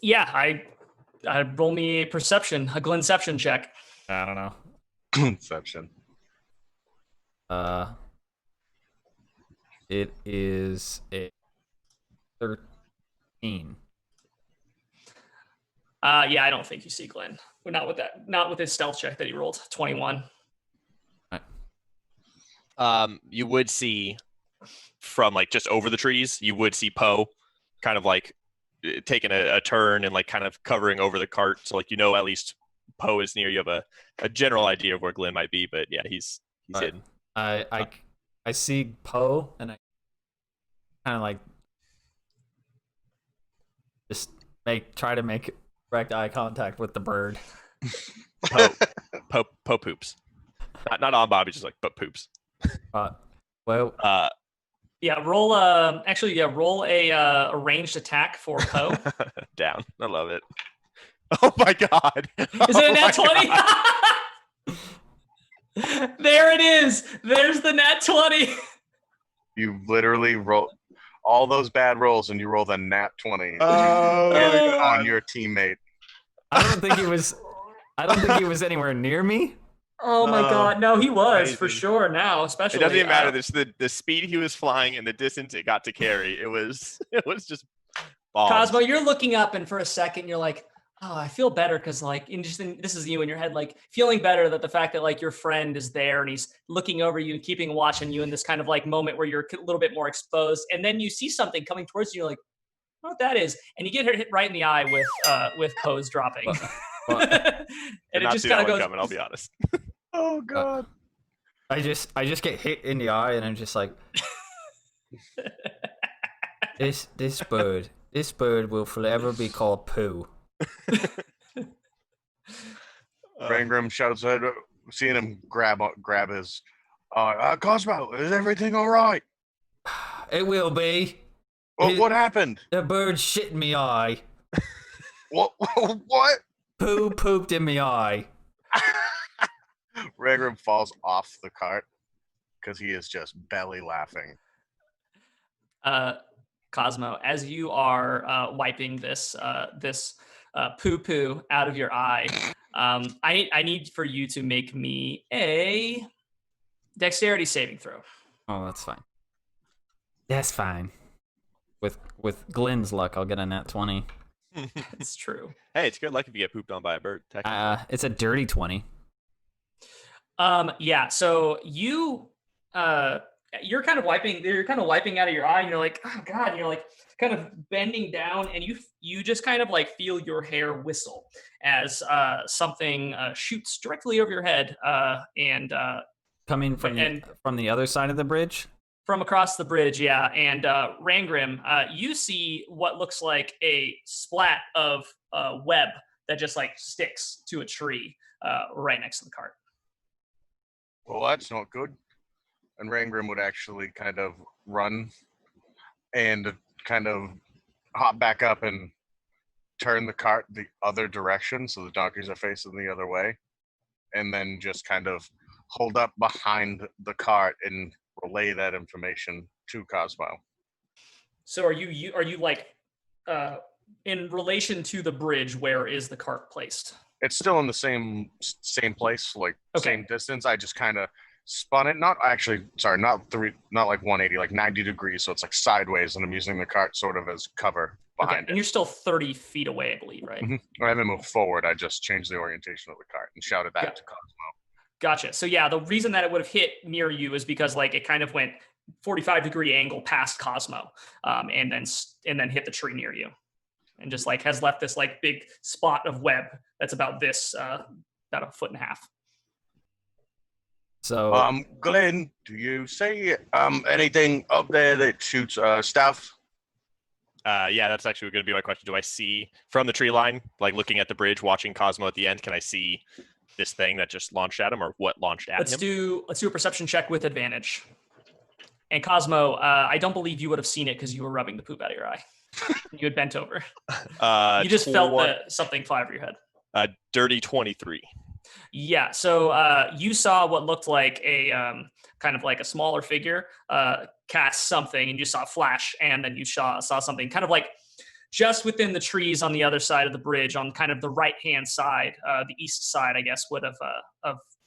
Yeah, I roll me a Glenception check. I don't know. Inception. It is a 13. Yeah, I don't think you see Glenn. Not with his stealth check that he rolled. 21. You would see from like just over the trees, you would see Poe kind of like taking a turn and like kind of covering over the cart. So like, at least Poe is near. You have a general idea of where Glenn might be, but yeah, he's hidden. I see Poe and I kind of like just try to make direct eye contact with the bird. Poe poops. Not on Bobby, just like but poops. Yeah, roll a ranged attack for Poe. Down. I love it. Oh my god. Is it a nat 20? There it is. There's the nat 20. You literally roll all those bad rolls and you roll the nat 20 Oh, on your teammate. I don't think he was anywhere near me. Oh my god, no, he was crazy. for sure now, especially. It doesn't even matter. The speed he was flying and the distance it got to carry. It was just bombs. Cosmo, you're looking up and for a second you're like, oh, I feel better because like this is you in your head, like feeling better that the fact that like your friend is there and he's looking over you and keeping watching you in this kind of like moment where you're a little bit more exposed, and then you see something coming towards you, you're like, I don't know what that is, and you get hit right in the eye with Poe's dropping. And it just kind of goes. Coming, I'll be honest. Oh god. I just get hit in the eye and I'm just like, this bird will forever be called Pooh. Rangram shouts out, seeing him grab his Cosmo, is everything all right? It will be. What happened? The bird shit in me eye. What? Pooh pooped in me eye. Rangram falls off the cart because he is just belly laughing. Cosmo, as you are wiping this poo out of your eye, I need for you to make me a dexterity saving throw. Oh, that's fine. That's fine. With Glenn's luck, I'll get a nat 20. It's true. Hey, it's good luck if you get pooped on by a bird. It's a dirty 20. Yeah. So you're kind of wiping out of your eye, and you're like, oh god, and you're like kind of bending down, and you just kind of like feel your hair whistle as something shoots directly over your head, and coming from the other side of the bridge. From across the bridge, yeah. And Rangrim, you see what looks like a splat of web that just like sticks to a tree right next to the cart. Well, that's not good. And Rangrim would actually kind of run and kind of hop back up and turn the cart the other direction so the donkeys are facing the other way, and then just kind of hold up behind the cart and relay that information to Cosmo. So are you like in relation to the bridge? Where is the cart placed? It's still in the same place, like same distance. I just kind of spun it, not like 180, like 90 degrees, so it's like sideways, and I'm using the cart sort of as cover behind it. And you're still 30 feet away, I believe, right? Mm-hmm. I haven't moved forward. I just changed the orientation of the cart and shouted that to Cosmo. Gotcha. So yeah, the reason that it would have hit near you is because like it kind of went 45-degree angle past Cosmo, and then hit the tree near you, and just like has left this like big spot of web that's about about a foot and a half. So, Glenn, do you see anything up there that shoots stuff? Yeah, that's actually going to be my question. Do I see from the tree line, like looking at the bridge, watching Cosmo at the end? Can I see this thing that just launched at him, or what launched at him? Let's do a perception check with advantage. And Cosmo, I don't believe you would have seen it because you were rubbing the poop out of your eye. You had bent over. You just felt something fly over your head. Dirty 23. Yeah. So you saw what looked like a kind of like a smaller figure cast something, and you saw a flash, and then you saw something kind of like just within the trees on the other side of the bridge, on kind of the right hand side, the east side, I guess, would have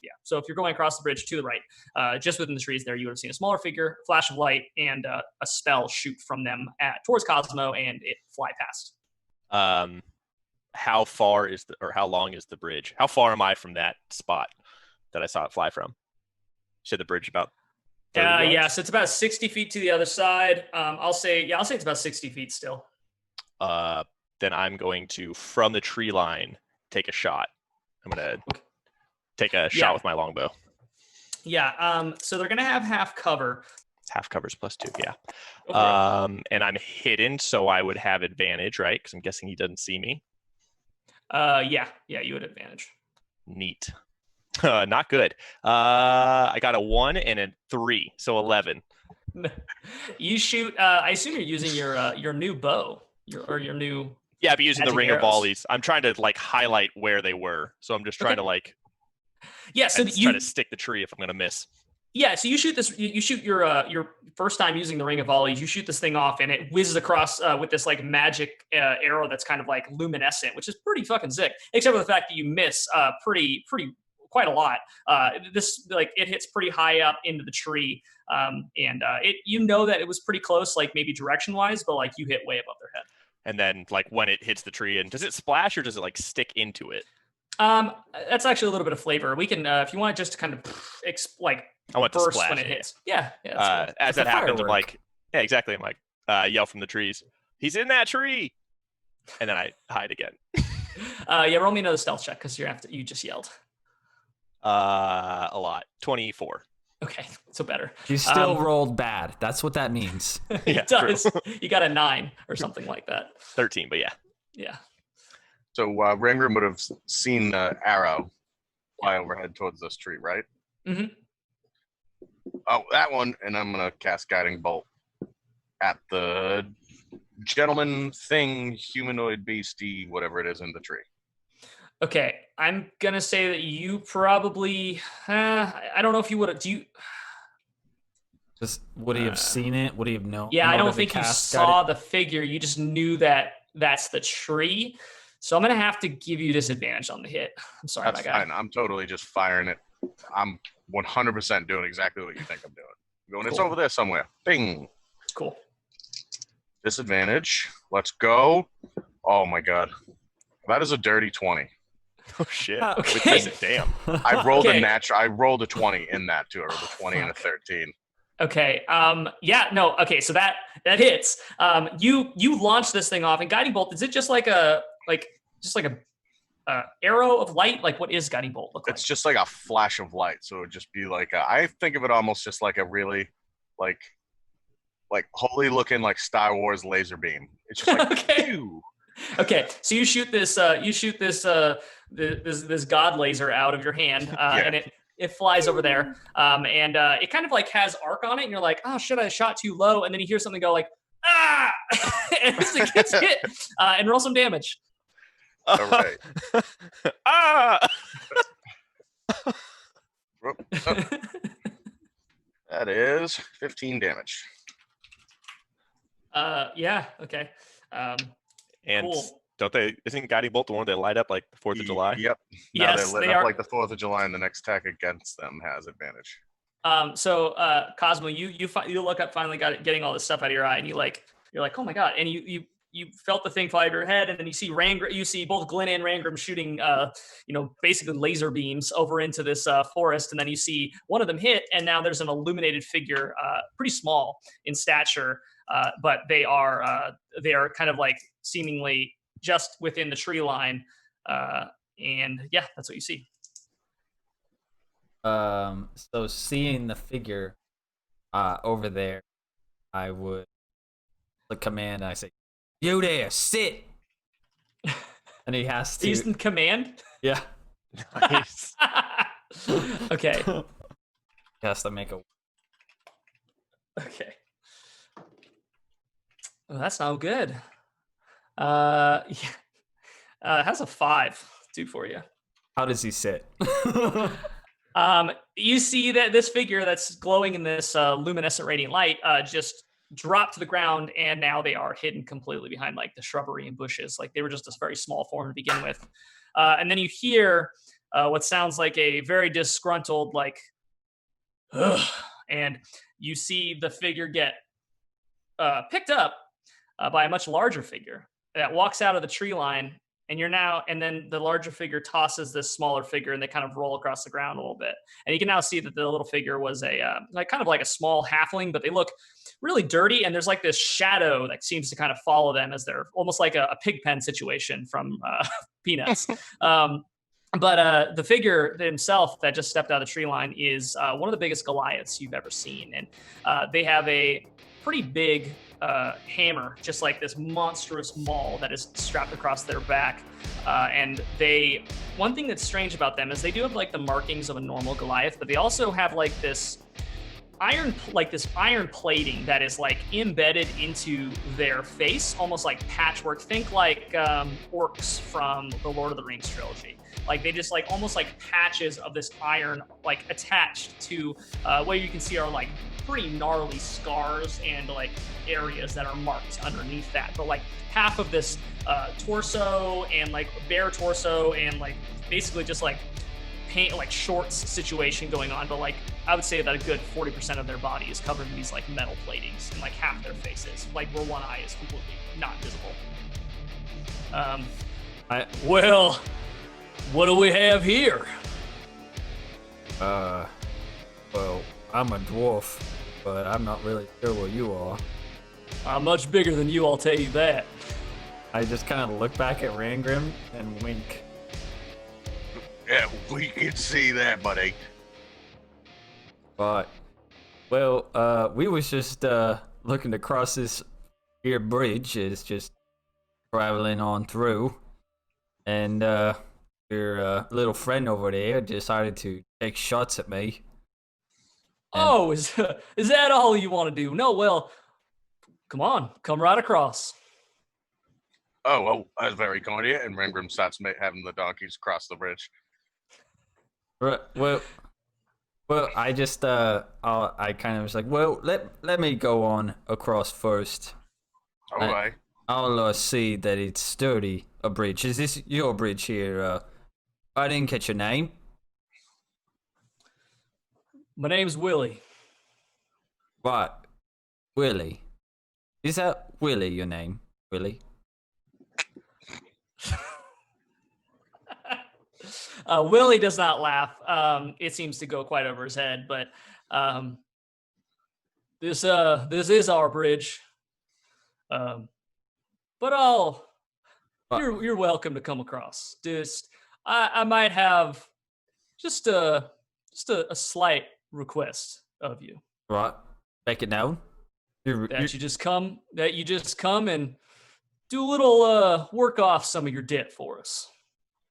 yeah. So if you're going across the bridge to the right, just within the trees there, you would have seen a smaller figure, flash of light, and a spell shoot from them towards Cosmo, and it fly past. How far is how long is the bridge? How far am I from that spot that I saw it fly from? You said the bridge about 30 yards? Yeah, so it's about 60 feet to the other side. I'll say it's about 60 feet still. Then I'm going to, from the tree line, take a shot. I'm going to take a shot with my longbow. Yeah, so they're going to have half cover. Half cover's +2, yeah. And I'm hidden, so I would have advantage, right? Because I'm guessing he doesn't see me. Yeah, you would advantage. Neat. Not good. I got a 1 and a 3, so 11. You shoot. I assume you're using your new bow, your new. Yeah, I'd be using the ring arrows. of volleys. I'm trying to like highlight where they were, so I'm just trying to like. Yeah, so try to stick the tree if I'm gonna miss. Yeah, so you shoot this. You shoot your first time using the ring of volleys. You shoot this thing off, and it whizzes across with this like magic arrow that's kind of like luminescent, which is pretty fucking sick. Except for the fact that you miss pretty quite a lot. This like it hits pretty high up into the tree, and it you know that it was pretty close, like maybe direction wise, but like you hit way above their head. And then like when it hits the tree, and does it splash or does it like stick into it? That's actually a little bit of flavor. We can if you want just to kind of like. I want to burst splash when it hits. Yeah. Cool. As that happens, I'm like, yeah, exactly. I'm like, yell from the trees. He's in that tree, and then I hide again. Yeah, roll me another stealth check because you just yelled. A lot. 24. Okay, so better. You still rolled bad. That's what that means. Yeah, it does. You got a 9 or something like that. 13, but yeah. Yeah. So Rangram would have seen the arrow fly overhead towards this tree, right? Mm-hmm. Oh, that one, and I'm gonna cast Guiding Bolt at the gentleman thing, humanoid beastie, whatever it is in the tree. Okay, I'm gonna say that you probably. I don't know if you would have. Do you? Just would he have seen it? Would he have known? Yeah, I don't think you saw the figure. You just knew that that's the tree. So I'm gonna have to give you disadvantage on the hit. I'm sorry, That's my guy. fine. I'm totally just firing it. I'm 100% doing exactly what you think I'm doing. I'm going, It's over there somewhere. Bing. Cool. Disadvantage. Let's go. Oh my god, that is a dirty 20. Oh shit. Okay. Damn. I rolled I rolled a 20 in that too. I rolled a 20 and a 13. Okay. Yeah. No. Okay. So that hits. You launch this thing off, and guiding bolt. Is it just like a arrow of light? Like, what is guiding bolt look like? It's just like a flash of light. So it would just be like I think of it almost just like a really like holy looking like Star Wars laser beam. It's just like Phew. Okay, so you shoot this this god laser out of your hand, and it flies over there, and it kind of like has arc on it, and you're like, oh shit, I shot too low, and then you hear something go like, ah, and it gets hit, and roll some damage. All right. Ah. That is 15 damage. Yeah. Okay. And cool. don't they? Isn't guiding bolt the one they light up like the 4th of July? Yep. Now Yes, they lit they up are. like the 4th of July, and the next attack against them has advantage. So Cosmo, you look up, finally getting all this stuff out of your eye, and you're like, oh my god, and you felt the thing fly over your head, and then you see both Glenn and Rangram shooting basically laser beams over into this forest, and then you see one of them hit, and now there's an illuminated figure, pretty small in stature, but they are kind of like seemingly just within the tree line, and yeah, that's what you see. So seeing the figure over there, I would the command, and I say, You there, sit. And he has to. He's in command. Yeah. Nice. Okay. He has to make a. Okay. Oh, that's not good. Yeah. It has a 5. Do for you. How does he sit? You see that this figure that's glowing in this luminescent radiant light just dropped to the ground, and now they are hidden completely behind like the shrubbery and bushes. Like they were just a very small form to begin with. And then you hear what sounds like a very disgruntled like, ugh, and you see the figure get picked up by a much larger figure that walks out of the tree line, and then the larger figure tosses this smaller figure, and they kind of roll across the ground a little bit. And you can now see that the little figure was a kind of like a small halfling, but they look really dirty, and there's like this shadow that seems to kind of follow them as they're almost like a pig pen situation from Peanuts. But the figure himself that just stepped out of the tree line is one of the biggest Goliaths you've ever seen. And they have a pretty big hammer, just like this monstrous maul that is strapped across their back. And one thing that's strange about them is they do have like the markings of a normal Goliath, but they also have like this iron plating that is like embedded into their face, almost like patchwork. Think like orcs from the Lord of the Rings trilogy. Like they just like almost like patches of this iron like attached to what you can see are like pretty gnarly scars and like areas that are marked underneath that. But like half of this torso and like bare torso and like basically just like paint like shorts situation going on, but like I would say that a good 40% of their body is covered in these like metal platings, and like half their faces, like where one eye is completely not visible. Well, what do we have here? Well, I'm a dwarf, but I'm not really sure what you are. I'm much bigger than you, I'll tell you that. I just kind of look back at Rangrim and wink. Yeah, we can see that, buddy. But, well, we was just looking to cross this here bridge. It's just traveling on through, and your little friend over there decided to take shots at me. Oh, is that all you want to do? No, well, come right across. Oh, well, that's very kind of you. And Rangram starts having the donkeys cross the bridge. Well, I just I kind of was like, well, let me go on across first. All right. I'll see that it's sturdy. A bridge. Is this your bridge here? I didn't catch your name. My name's Willie. What? Willie. Is that Willie your name? Willie? Willie does not laugh. It seems to go quite over his head, but this is our bridge. But you're welcome to come across. I might have just a slight request of you. Right. Make it known. That you just come and do a little work off some of your debt for us.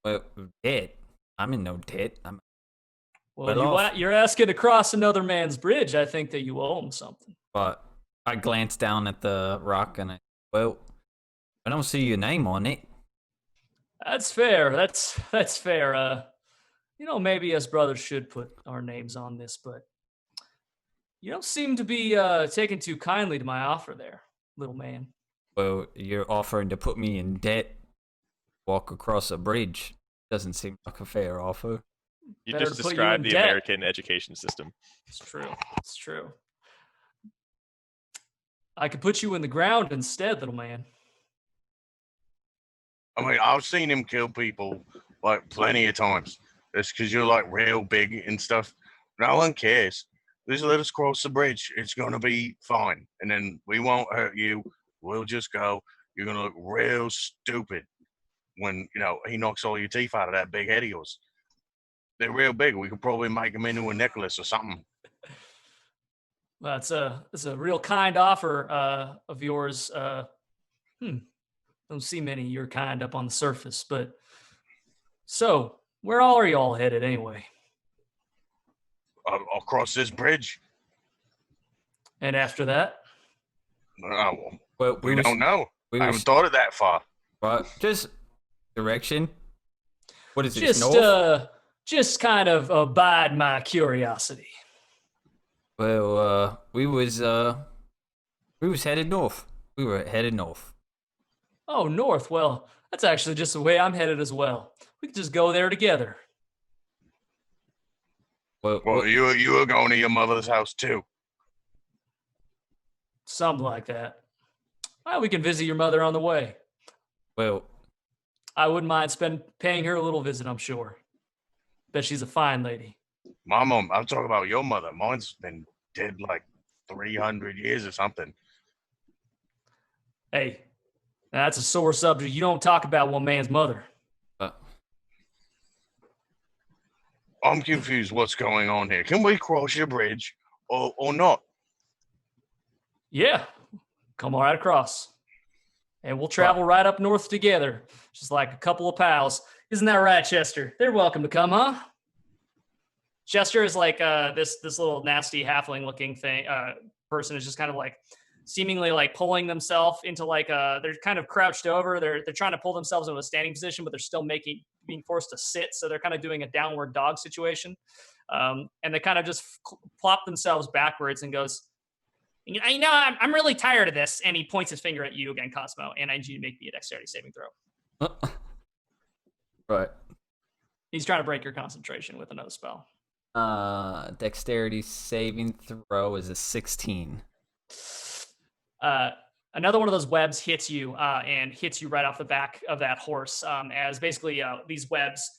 Well, debt. I'm in no debt. You're asking to cross another man's bridge. I think that you owe him something. But I glance down at the rock and I don't see your name on it. That's fair. That's fair. Maybe us brothers should put our names on this, but you don't seem to be taking too kindly to my offer there, little man. Well, you're offering to put me in debt, walk across a bridge. Doesn't seem like a fair offer. You Better just to put you described in the debt. American education system. It's true. I could put you in the ground instead, little man. I mean, I've seen him kill people like plenty of times. It's because you're like real big and stuff. No one cares. Just let us cross the bridge. It's going to be fine. And then we won't hurt you. We'll just go. You're going to look real stupid when, he knocks all your teeth out of that big head of yours. They're real big. We could probably make them into a necklace or something. Well, it's a real kind offer of yours. Don't see many of your kind up on the surface, but so where all are y'all headed anyway? Across this bridge? And after that, Well, We don't know. we I was haven't thought of that far. just direction. What is this? just kind of abide my curiosity. Well, we was headed north. We were headed north. Oh, north. Well, that's actually just the way I'm headed as well. We could just go there together. Well, you were going to your mother's house too. Something like that. Well, we can visit your mother on the way. well, I wouldn't mind paying her a little visit, I'm sure. Bet she's a fine lady. My mom, I'm talking about your mother. Mine's been dead like 300 years or something. Hey, that's a sore subject. You don't talk about one man's mother. I'm confused what's going on here. Can we cross your bridge or not? Yeah, come right across. And we'll travel right up north together, just like a couple of pals. Isn't that right, Chester? They're welcome to come, huh? Chester is like this little nasty halfling looking thing person is just kind of like seemingly like pulling themselves into like they're kind of crouched over. They're trying to pull themselves into a standing position, but they're still being forced to sit. So they're kind of doing a downward dog situation. And they kind of just plop themselves backwards and goes, you know, I'm really tired of this. And he points his finger at you again, Cosmo. And I need you to make me a dexterity saving throw. Right. He's trying to break your concentration with another spell. Dexterity saving throw is a 16. Another one of those webs hits you and hits you right off the back of that horse as basically these webs,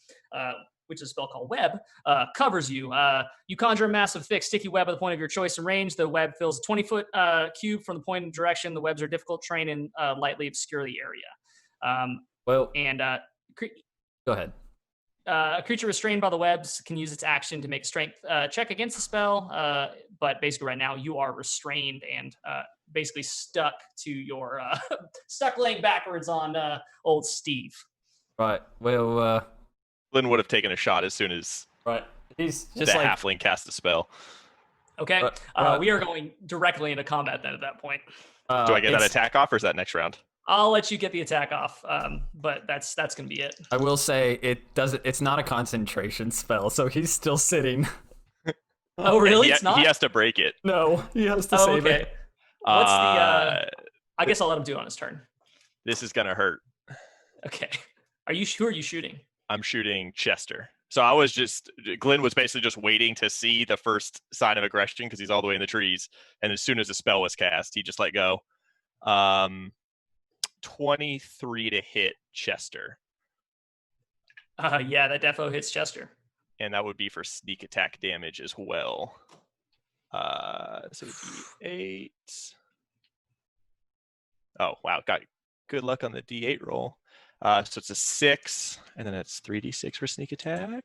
which is a spell called web, covers you. You conjure a massive, thick, sticky web at the point of your choice and range. The web fills a 20-foot cube from the point and direction. The webs are difficult terrain and lightly obscure the area. Go ahead. A creature restrained by the webs can use its action to make a strength check against the spell, but basically right now you are restrained and basically stuck to your stuck laying backwards on old Steve. Right. Well, Lynn would have taken a shot as soon as right. He's just the like halfling cast the spell. Okay. We are going directly into combat then at that point. Do I get that attack off, or is that next round? I'll let you get the attack off, but that's gonna be it. I will say it's not a concentration spell, so he's still sitting. Oh, really? It's not? He has to break it. No, he has to save it. What's the? I guess I'll let him do it on his turn. This is gonna hurt. Okay. Who are you shooting? I'm shooting Chester. So Glenn was basically just waiting to see the first sign of aggression because he's all the way in the trees. And as soon as the spell was cast, he just let go. 23 to hit Chester. Yeah, that defo hits Chester. And that would be for sneak attack damage as well. So D8. Oh, wow. Got good luck on the D8 roll. So it's a 6, and then it's 3d6 for sneak attack.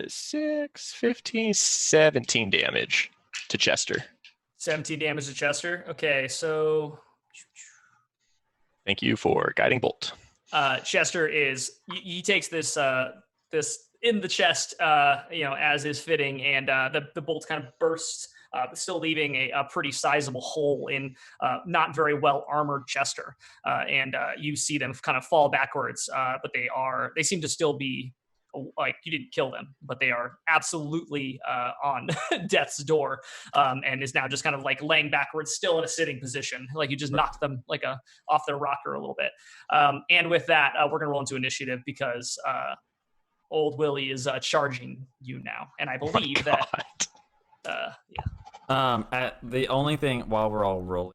6, 15, 17 damage to Chester. 17 damage to Chester. Okay, so Thank you for guiding bolt. Chester he takes this in the chest, as is fitting, and the bolt kind of bursts, still leaving a pretty sizable hole in not very well armored Chester. And you see them kind of fall backwards, but they seem to still be like you didn't kill them, but they are absolutely on death's door, and is now just kind of like laying backwards, still in a sitting position, like you just knocked them like off their rocker a little bit. And with that, we're gonna roll into initiative because old Willie is charging you now, and I believe the only thing while we're all rolling,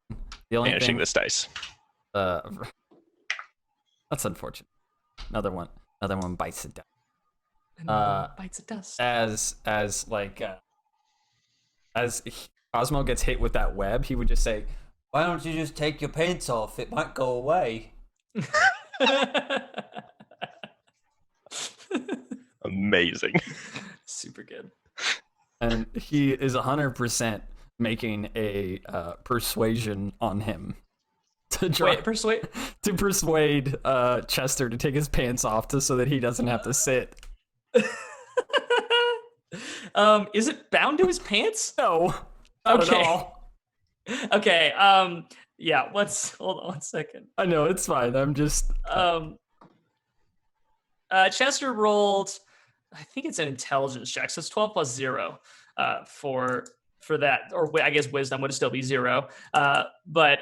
the only managing thing this dice. That's unfortunate. Another one bites the dust. Bites the dust. As Cosmo gets hit with that web, he would just say, "Why don't you just take your pants off? It might go away." Amazing. Super good. And he is 100% making a persuasion on him to Wait, persuade. to persuade Chester to take his pants off so that he doesn't have to sit. Is it bound to his pants? No, not Okay. at all. Okay. Yeah. Let's hold on 1 second. I know it's fine. I'm just Chester rolled, I think it's an intelligence check, so it's 12 plus 0 for that, or I guess wisdom would still be 0. But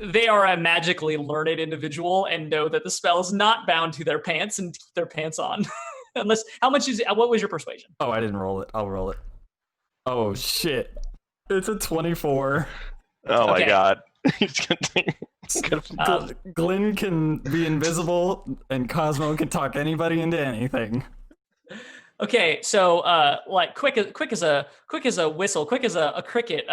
they are a magically learned individual and know that the spell is not bound to their pants and keep their pants on. Unless, what was your persuasion? Oh, I didn't roll it. I'll roll it. Oh shit! It's a 24. Oh my Okay. god. Glenn can be invisible, and Cosmo can talk anybody into anything. Okay, so like quick as a whistle, quick as a cricket.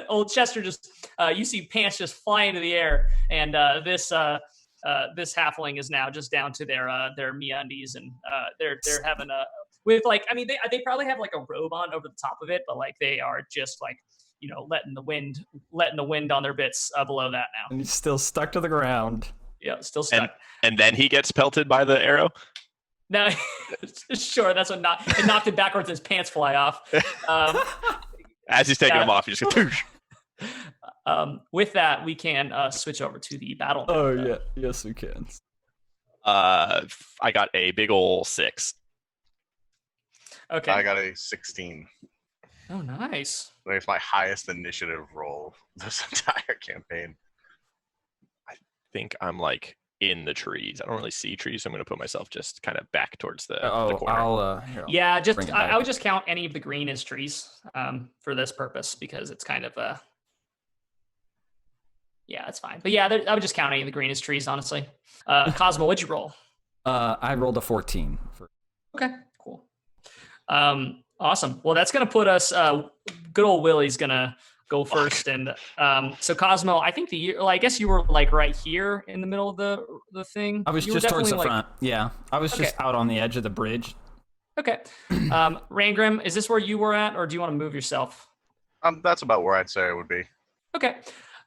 Old Chester just you see pants just fly into the air, and this halfling is now just down to their meundies, and they're having a with like, I mean, they probably have like a robe on over the top of it, but like they are just like, you know, letting the wind on their bits below that now. And he's still stuck to the ground. Yeah, still stuck. And then he gets pelted by the arrow. No, sure, that's what it knocked him backwards. His pants fly off. As he's taking them off, he just goes. With that, we can switch over to the battle. Oh yeah, yes we can. I got a big ol' 6. Okay. I got a 16. Oh, nice. It's my highest initiative roll this entire campaign. I think I'm like in the trees. I don't really see trees, so I'm going to put myself just kind of back towards the corner. Here, yeah, just bring it I back. would just count any of the green as trees for this purpose, because it's kind of yeah, that's fine. But yeah, I would just count any of the green as trees, honestly. Cosmo, what'd you roll? I rolled a 14. Okay, cool. Awesome. Well, that's gonna put us. Good old Willie's gonna go first, and so Cosmo, I think I guess you were like right here in the middle of the thing. I was You were just towards the definitely, like, front. Yeah, I was just out on the edge of the bridge. Okay. Rangrim, is this where you were at, or do you want to move yourself? That's about where I'd say it would be. Okay.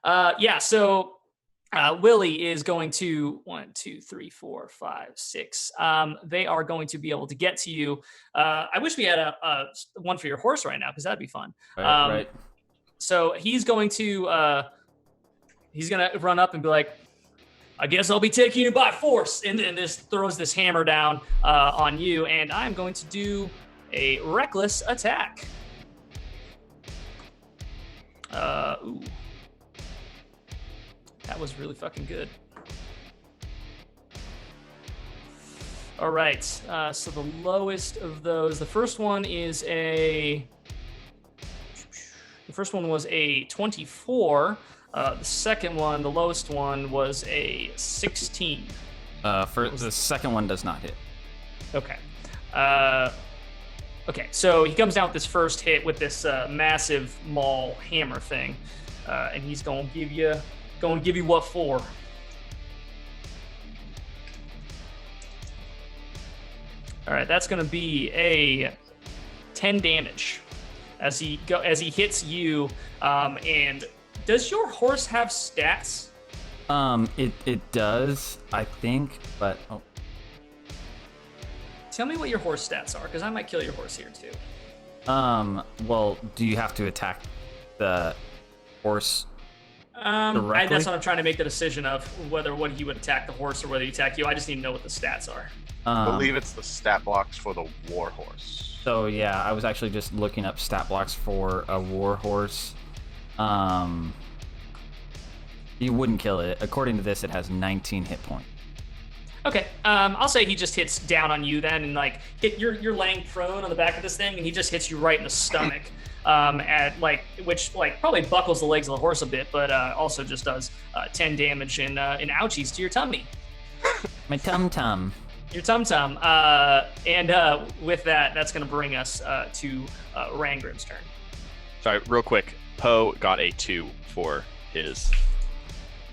Yeah, so Willie is going to 1, 2, 3, 4, 5, 6. They are going to be able to get to you. I wish we had a one for your horse right now, because that'd be fun. Right. So he's going to run up and be like, I guess I'll be taking you by force, and then this throws this hammer down on you, and I'm going to do a reckless attack. Ooh. That was really fucking good. All right, so the lowest of those, the first one was a 24. The second one, the lowest one, was a 16. For the second one does not hit. Okay. Okay, so he comes down with this first hit with this massive maul hammer thing, and he's gonna give you what for? All right, that's gonna be a 10 damage as he hits you. And does your horse have stats? It does, I think, but Tell me what your horse stats are, because I might kill your horse here too. well, do you have to attack the horse? Directly? That's what I'm trying to make the decision of whether he would attack the horse or whether he attack you. I just need to know what the stats are. I believe it's the stat blocks for the war horse. So yeah, I was actually just looking up stat blocks for a war horse. You wouldn't kill it. According to this, it has 19 hit points. Okay, I'll say he just hits down on you then, and like you're laying prone on the back of this thing, and he just hits you right in the stomach, which probably buckles the legs of the horse a bit, but also just does 10 damage and ouchies to your tummy. My tum-tum. Your tum-tum. And with that, that's going to bring us to Rangrim's turn. Sorry, real quick. Poe got a 2 for his.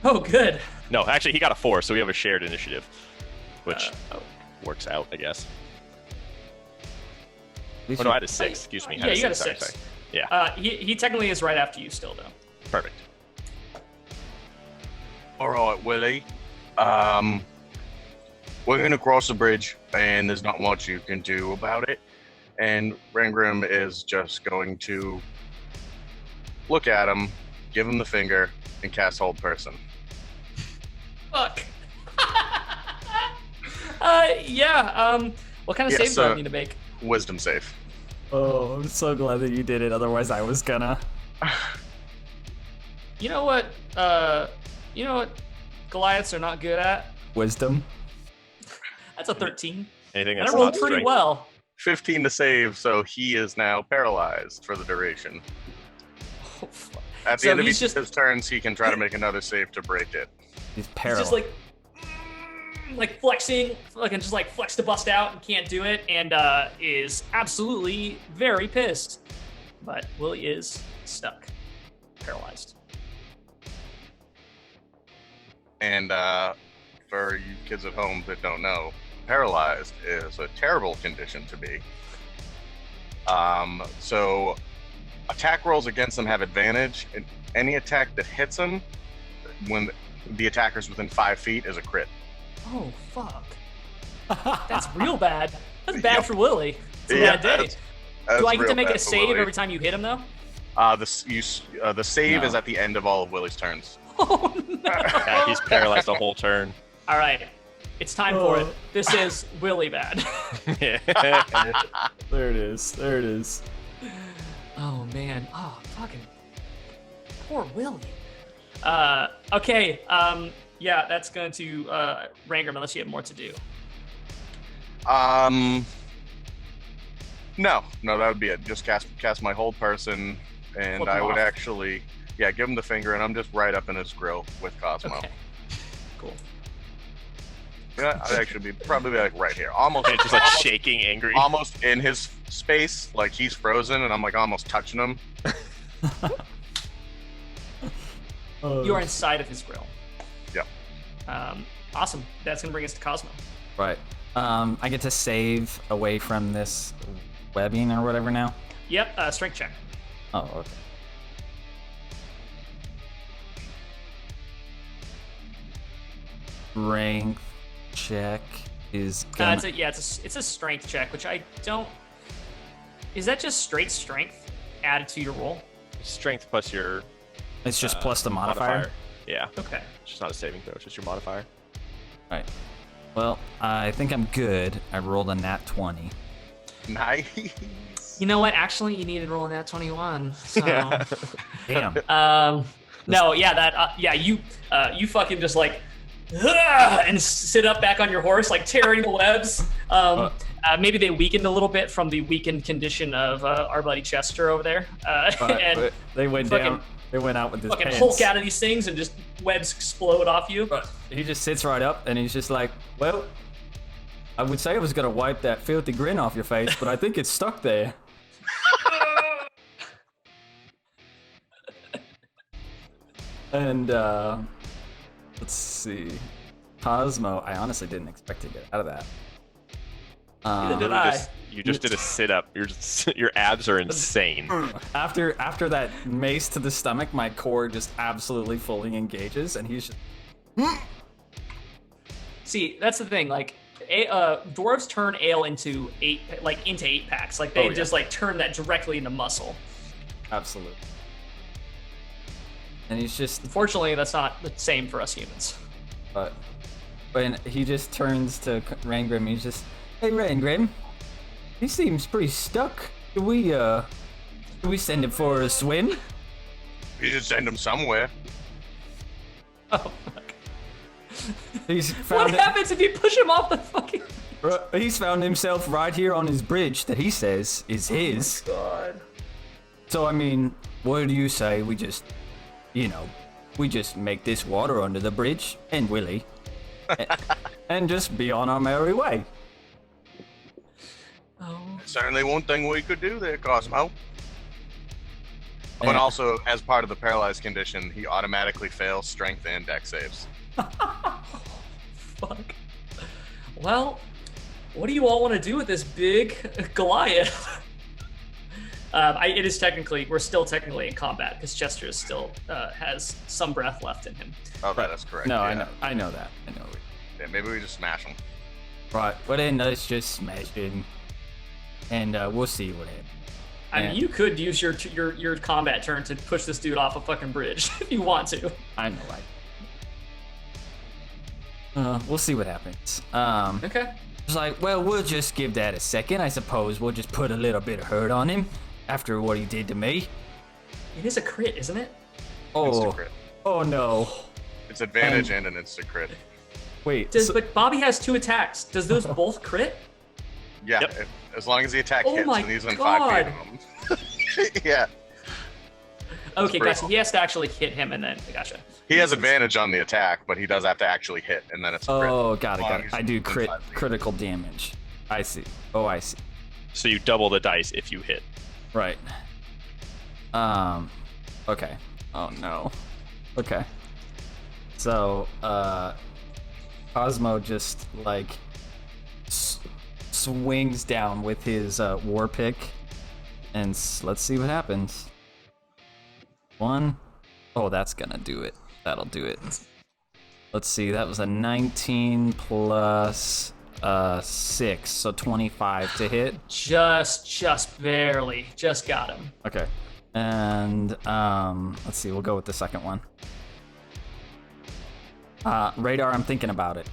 Oh, good. No, actually, he got a 4, so we have a shared initiative, which works out, I guess. Oh no, I had a 6. Excuse me. Yeah, you got a Sorry, 6. Yeah. He technically is right after you still, though. Perfect. All right, Willie. We're gonna cross the bridge, and there's not much you can do about it. And Rangrim is just going to look at him, give him the finger, and cast Hold Person. Fuck. Yeah. What kind of save do I need to make? Wisdom save. Oh, I'm so glad that you did it. Otherwise, I was gonna. You know what? Goliaths are not good at. Wisdom. That's a 13. Anything And that's I rolled not pretty strength. well. 15 to save, so he is now paralyzed for the duration. Oh, fuck. At the So end of he's each just- of his turns, he can try to make another save to break it. He's He's paralyzed. just like flexing, just like flex to bust out and can't do it, and is absolutely very pissed. But Willie is stuck, paralyzed. And for you kids at home that don't know, paralyzed is a terrible condition to be. So attack rolls against them have advantage, and any attack that hits them when the attacker's within 5 feet is a crit. Oh fuck, that's real bad. That's bad Yep. for Willie. It's a Yeah, bad day. that's Do I get to real make bad a for save Willie. every time you hit him though? The save No. is at the end of all of Willie's turns. Oh no! Yeah, he's paralyzed the whole turn. All right, it's time for it. This is Willie bad. There it is. There it is. Oh man. Oh fucking poor Willie. Okay. Yeah, that's going to Rangram unless you have more to do. No, that would be it. Just cast my Hold Person, and Flip I him would off. actually, give him the finger, and I'm just right up in his grill with Cosmo. Okay. Cool. Yeah, I'd actually probably be like right here, almost, And it's just like shaking, angry. almost in his space, like he's frozen, and I'm like almost touching him. You are inside of his grill. Yep. Awesome. That's gonna bring us to Cosmo. Right. I get to save away from this webbing or whatever now. Yep. Strength check. Oh, okay. Strength check is gonna. It's a strength check, which I don't. Is that just straight strength added to your roll? Strength plus your It's just plus the modifier. Yeah. Okay. It's just not a saving throw, it's just your modifier. Right. Well, I think I'm good. I rolled a nat 20. Nice. You know what? Actually, you needed to roll in that 21. So. Damn. No, yeah, you fucking just like, "Ugh," and sit up back on your horse, like tearing the webs. Maybe they weakened a little bit from the weakened condition of our buddy Chester over there, and They went fucking- down. They went out with his fucking pants. Hulk out of these things, and just webs explode off you. But he just sits right up and he's just like, well, I would say I was gonna wipe that filthy grin off your face, but I think it's stuck there. And let's see, Cosmo. I honestly didn't expect to get out of that. Neither did I. You just did a sit up. Your abs are insane. After that mace to the stomach, my core just absolutely fully engages, and he's just See, that's the thing. Like, dwarves turn ale into eight packs. Like they Oh, yeah. just like turn that directly into muscle. absolutely. And he's just, Unfortunately, that's not the same for us humans. but when he just turns to Rangrim, he's just, hey Rangrim, he seems pretty stuck. Do we send him for a swim? You should send him somewhere. Oh fuck! He's What found happens if you push him off the fucking? he's found himself right here on his bridge that he says is his. God. So I mean, what do you say we just, we just make this water under the bridge and Willie, and just be on our merry way? Oh. Certainly one thing we could do there, Cosmo. But And- also, as part of the paralyzed condition, he automatically fails strength and dex saves. Fuck. Well, what do you all want to do with this big Goliath? It is technically, we're still technically in combat because Chester is still has some breath left in him. Oh, that's correct. No, yeah. I know that. I know it. Yeah, maybe we just smash him. Right. Well, then let's just smash him, and we'll see what happens. I mean, you could use your combat turn to push this dude off a fucking bridge if you want to. I know. We'll see what happens. Okay. It's like, well, we'll just give that a second. I suppose we'll just put a little bit of hurt on him after what he did to me. It is a crit, isn't it? Oh, Insta-crit. oh no. It's advantage and an insta-crit. Wait. But Bobby has 2 attacks. Does those both crit? Yeah, Yep. as long as the attack Oh hits my and he's in God. 5 feet of him. Yeah. Okay, brutal. gotcha. He has to actually hit him, and then gotcha. He has advantage on the attack, but he does have to actually hit, and then it's a crit. Oh, got As long it. as I he's do within 5 feet. critical damage. I see. Oh, I see. So you double the dice if you hit. Right. Okay. Oh no. Okay. So, Cosmo just like swings down with his war pick, and let's see what happens. 1. Oh, that's gonna do it. That'll do it. Let's see. That was a 19 plus 6, so 25 to hit. Just barely. Just got him. Okay. And let's see, we'll go with the second one. Radar, I'm thinking about it.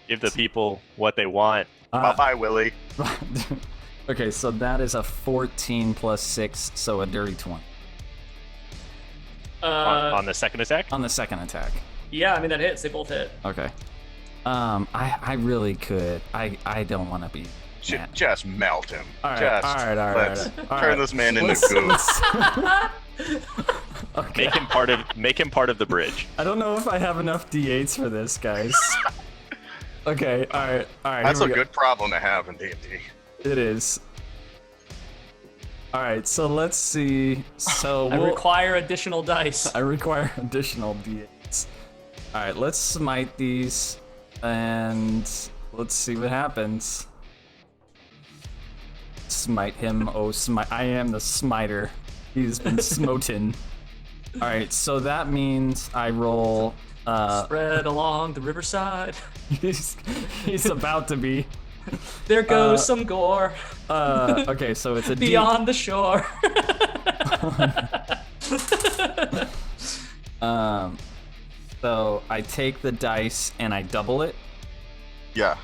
Give the people what they want. Bye-bye, Willie. Okay, so that is a 14 plus 6, so a dirty 20 On the second attack? on the second attack. Yeah, I mean that hits. They both hit. Okay. I really could. I don't want to be. mad. Just melt him. All right, Just all right, let's all turn right. this man into Let's- goo. Okay. Make him part of the bridge. I don't know if I have enough d8s for this, guys. Okay, all right. That's here a we go. good problem to have in D&D. It is. All right, so let's see. So I require additional dice. I require additional d8s. All right, let's smite these, and let's see what happens. Smite him, oh smite! I am the smiter. He's been smoten. All right, so that means I roll. Spread along the riverside. He's about to be. There goes some gore Okay, so it's a D. beyond the shore. So I take the dice and I double it. Yeah.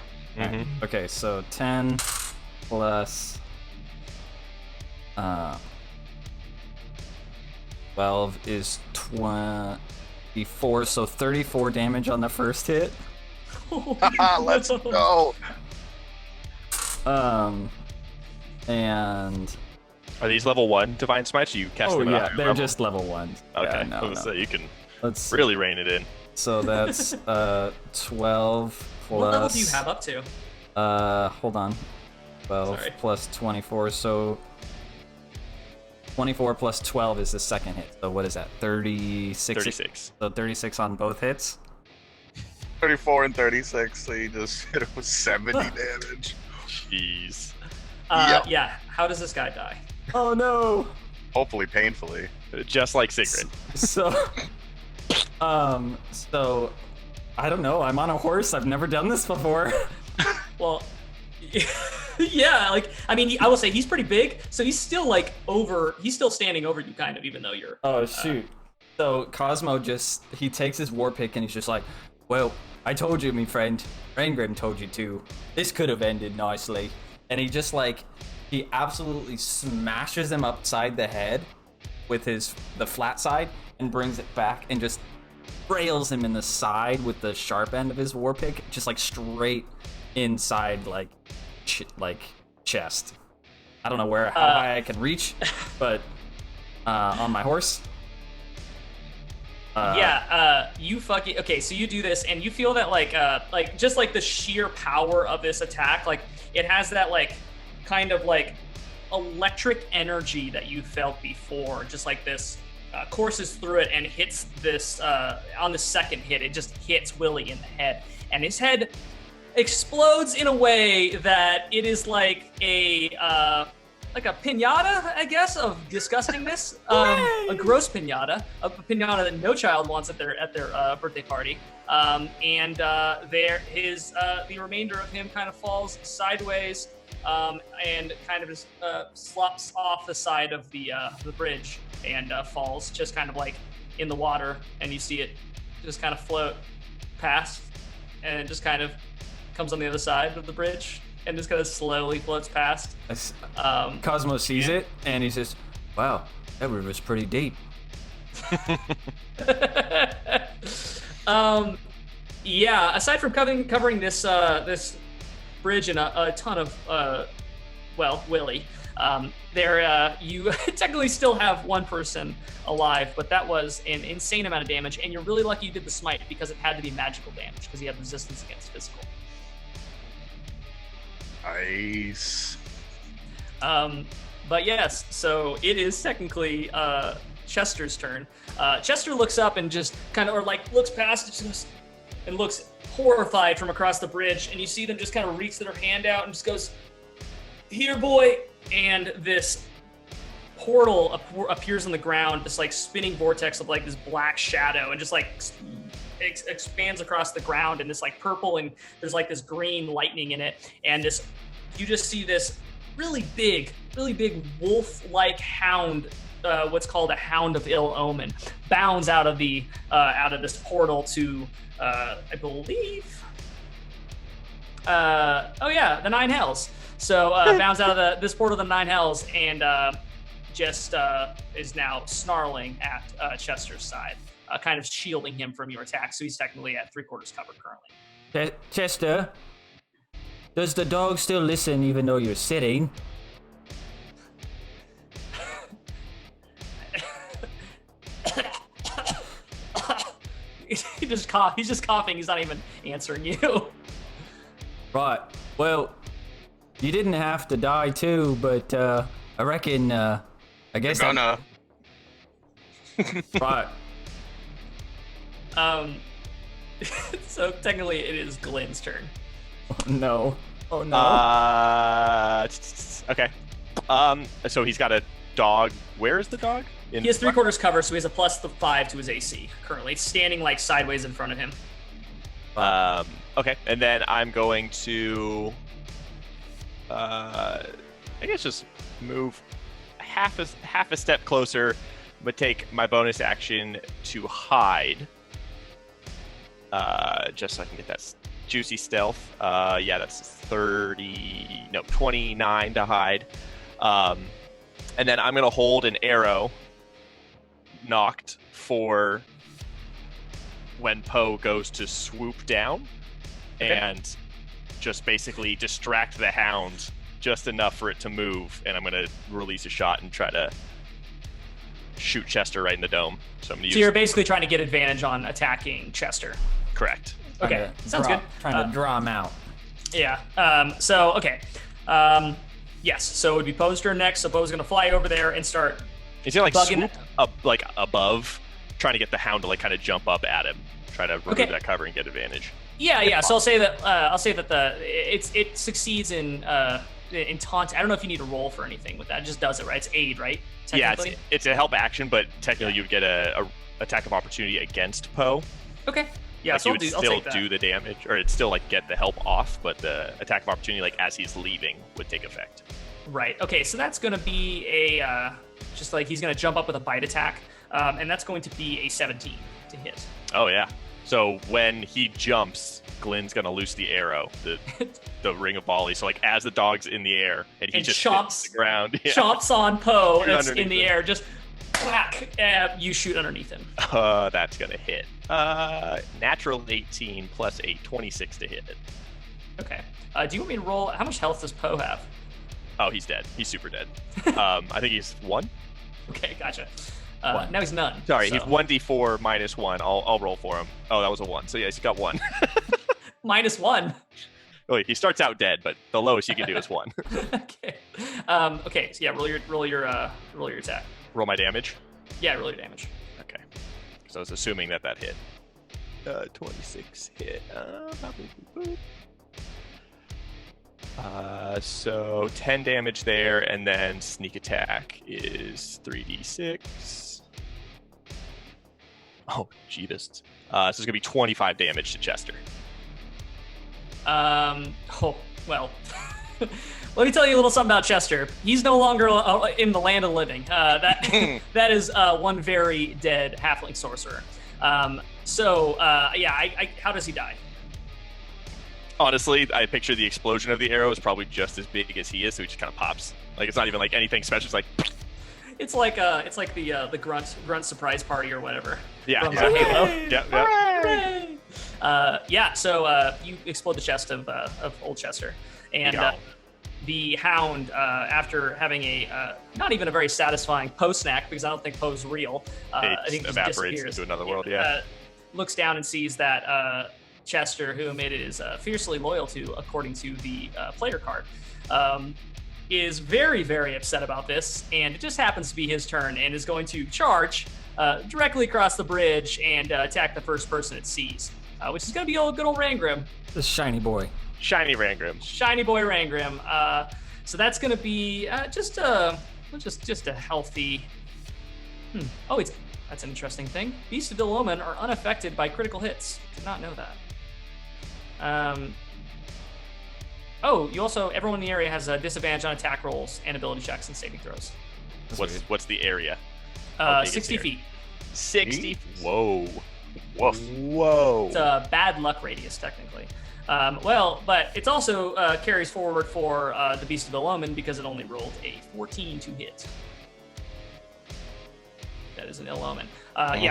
Okay, so 10 plus 12 is 24, so 34 damage on the first hit. Let's go. And Are these level 1 divine smites? You cast oh them at a yeah, higher they're level? just level 1. Okay. Yeah, no. So you can Let's really rein it in. So that's 12 plus. What level do you have up to? Hold on. 12 Sorry. plus 24, so 24 plus 12 is the second hit. So what is that? 36. 36. So 36 on both hits. 34 and 36, so you just hit him with 70 damage. Jeez. Yep. Yeah. How does this guy die? Oh no. Hopefully painfully. Just like Sigrid. So so I don't know. I'm on a horse. I've never done this before. Well, yeah. Like, I mean, I will say he's pretty big, so he's still like over. He's still standing over you, kind of, even though you're. Oh shoot. So Cosmo he takes his war pick and he's just like, well, I told you, me friend. Raingrim told you to. This could have ended nicely. And he just he absolutely smashes him upside the head with the flat side and brings it back and just rails him in the side with the sharp end of his war pick, just straight inside chest. I don't know how high I can reach, but on my horse. You fucking okay. So you do this, and you feel that just the sheer power of this attack, it has that kind of electric energy that you felt before. Just this courses through it and hits this on the second hit. It just hits Willie in the head, and his head explodes in a way that it is like a pinata, I guess, of disgustingness. A gross pinata, a pinata that no child wants at their birthday party. The remainder of him kind of falls sideways and kind of just slops off the side of the bridge and falls just kind of like in the water, and you see it just kind of float past and just kind of comes on the other side of the bridge and just kind of slowly floats past. Cosmo sees it and he says, "Wow, that river's pretty deep." Yeah. Aside from covering this this bridge and a ton of Willie, you technically still have one person alive, but that was an insane amount of damage, and you're really lucky you did the smite because it had to be magical damage because he had resistance against physical. Nice. But yes, so it is technically Chester's turn. Chester looks up and just kind of, or like looks past it just, and looks horrified from across the bridge, and you see them just kind of reach their hand out and just goes, "Here, boy," and this portal appears on the ground, this like spinning vortex of like this black shadow, and just like expands across the ground, and this like purple, and there's like this green lightning in it, and you just see this really big wolf-like hound, what's called a hound of ill omen, bounds out of this portal to I believe the Nine Hells. So bounds out of this portal to the Nine Hells, and just is now snarling at Chester's side, kind of shielding him from your attack. So he's technically at 3/4 cover currently. Chester, does the dog still listen even though you're sitting? He's just coughing. He's not even answering you. Right. Well, you didn't have to die too, but I reckon. I guess. You're gonna. Right. So technically, it is Glenn's turn. Oh no. Oh no. Okay. So he's got a dog. Where is the dog? He has 3/4 cover, so he has a +5 to his AC currently. It's standing like sideways in front of him. Okay, and then I'm going to, I guess, just move half a step closer, but take my bonus action to hide, just so I can get that juicy stealth. Yeah, that's 29 to hide, and then I'm gonna hold an arrow knocked for when Poe goes to swoop down. Okay. And just basically distract the hound just enough for it to move, and I'm going to release a shot and try to shoot Chester right in the dome. So you're basically trying to get advantage on attacking Chester. Correct. Okay, sounds good. Trying to draw him out. Yeah. Yes. So it would be Poe's turn next. So Poe's going to fly over there and start. He's going to like swoop up, like above, trying to get the hound to like kind of jump up at him, try to remove that cover and get advantage. Yeah. So I'll say that it succeeds in taunt. I don't know if you need to roll for anything with that. It just does it, right? It's aid, right? Yeah, it's a help action, but technically you would get a attack of opportunity against Poe. Okay. Yeah, like so you would still do the damage, or it'd still like get the help off, but the attack of opportunity, like as he's leaving, would take effect. Right. Okay. So that's going to be a just like he's going to jump up with a bite attack, and that's going to be a 17 to hit. Oh yeah. So when he jumps, Glenn's gonna loose the arrow, the ring of volley. So like as the dog's in the air and he just chomps hits the ground, chomps on Poe that's in the air, just whack. You shoot underneath him. That's gonna hit. Natural 18 plus a 26 to hit. Okay. Do you want me to roll? How much health does Poe have? Oh, he's dead. He's super dead. I think he's 1. Okay, gotcha. Now he's none. Sorry, he's 1d4 -1. I'll roll for him. Oh, that was a 1. So yes, he got 1. -1. Oh, he starts out dead, but the lowest you can do is 1. Okay. Okay. So yeah, roll your attack. Roll my damage. Yeah, roll your damage. Okay. Because I was assuming that hit. 26 hit. So 10 damage there, and then sneak attack is 3d6. Oh, Jeebus. So it's gonna be 25 damage to Chester. Oh, well. Let me tell you a little something about Chester. He's no longer in the land of the living. That is one very dead halfling sorcerer. How does he die? Honestly, I picture the explosion of the arrow is probably just as big as he is, so he just kind of pops. Like, it's not even like anything special. It's like, It's like the grunt surprise party or whatever. yeah, From, yeah. Halo. Yeah. So you explode the chest of Old Chester, and the Hound, after having a not even a very satisfying post-snack, because I don't think Poe's real, I think It just evaporates disappears. into another world, yeah. Looks down and sees that Chester, whom it is fiercely loyal to, according to the player card, is very, very upset about this, and it just happens to be his turn, and is going to charge directly across the bridge and attack the first person it sees, which is going to be good old Rangrim. This shiny boy. Shiny Rangrim. Shiny boy Rangrim. So that's going to be just a healthy. That's an interesting thing. Beasts of Ill Omen are unaffected by critical hits. Did not know that. Everyone in the area has a disadvantage on attack rolls and ability checks and saving throws. What's the area? How big is 60 the area? feet. 60. Whoa. Woof. Whoa. It's a bad luck radius, technically. But it's also carries forward for the Beast of Ill Omen because it only rolled a 14 to hit. That is an Ill Omen.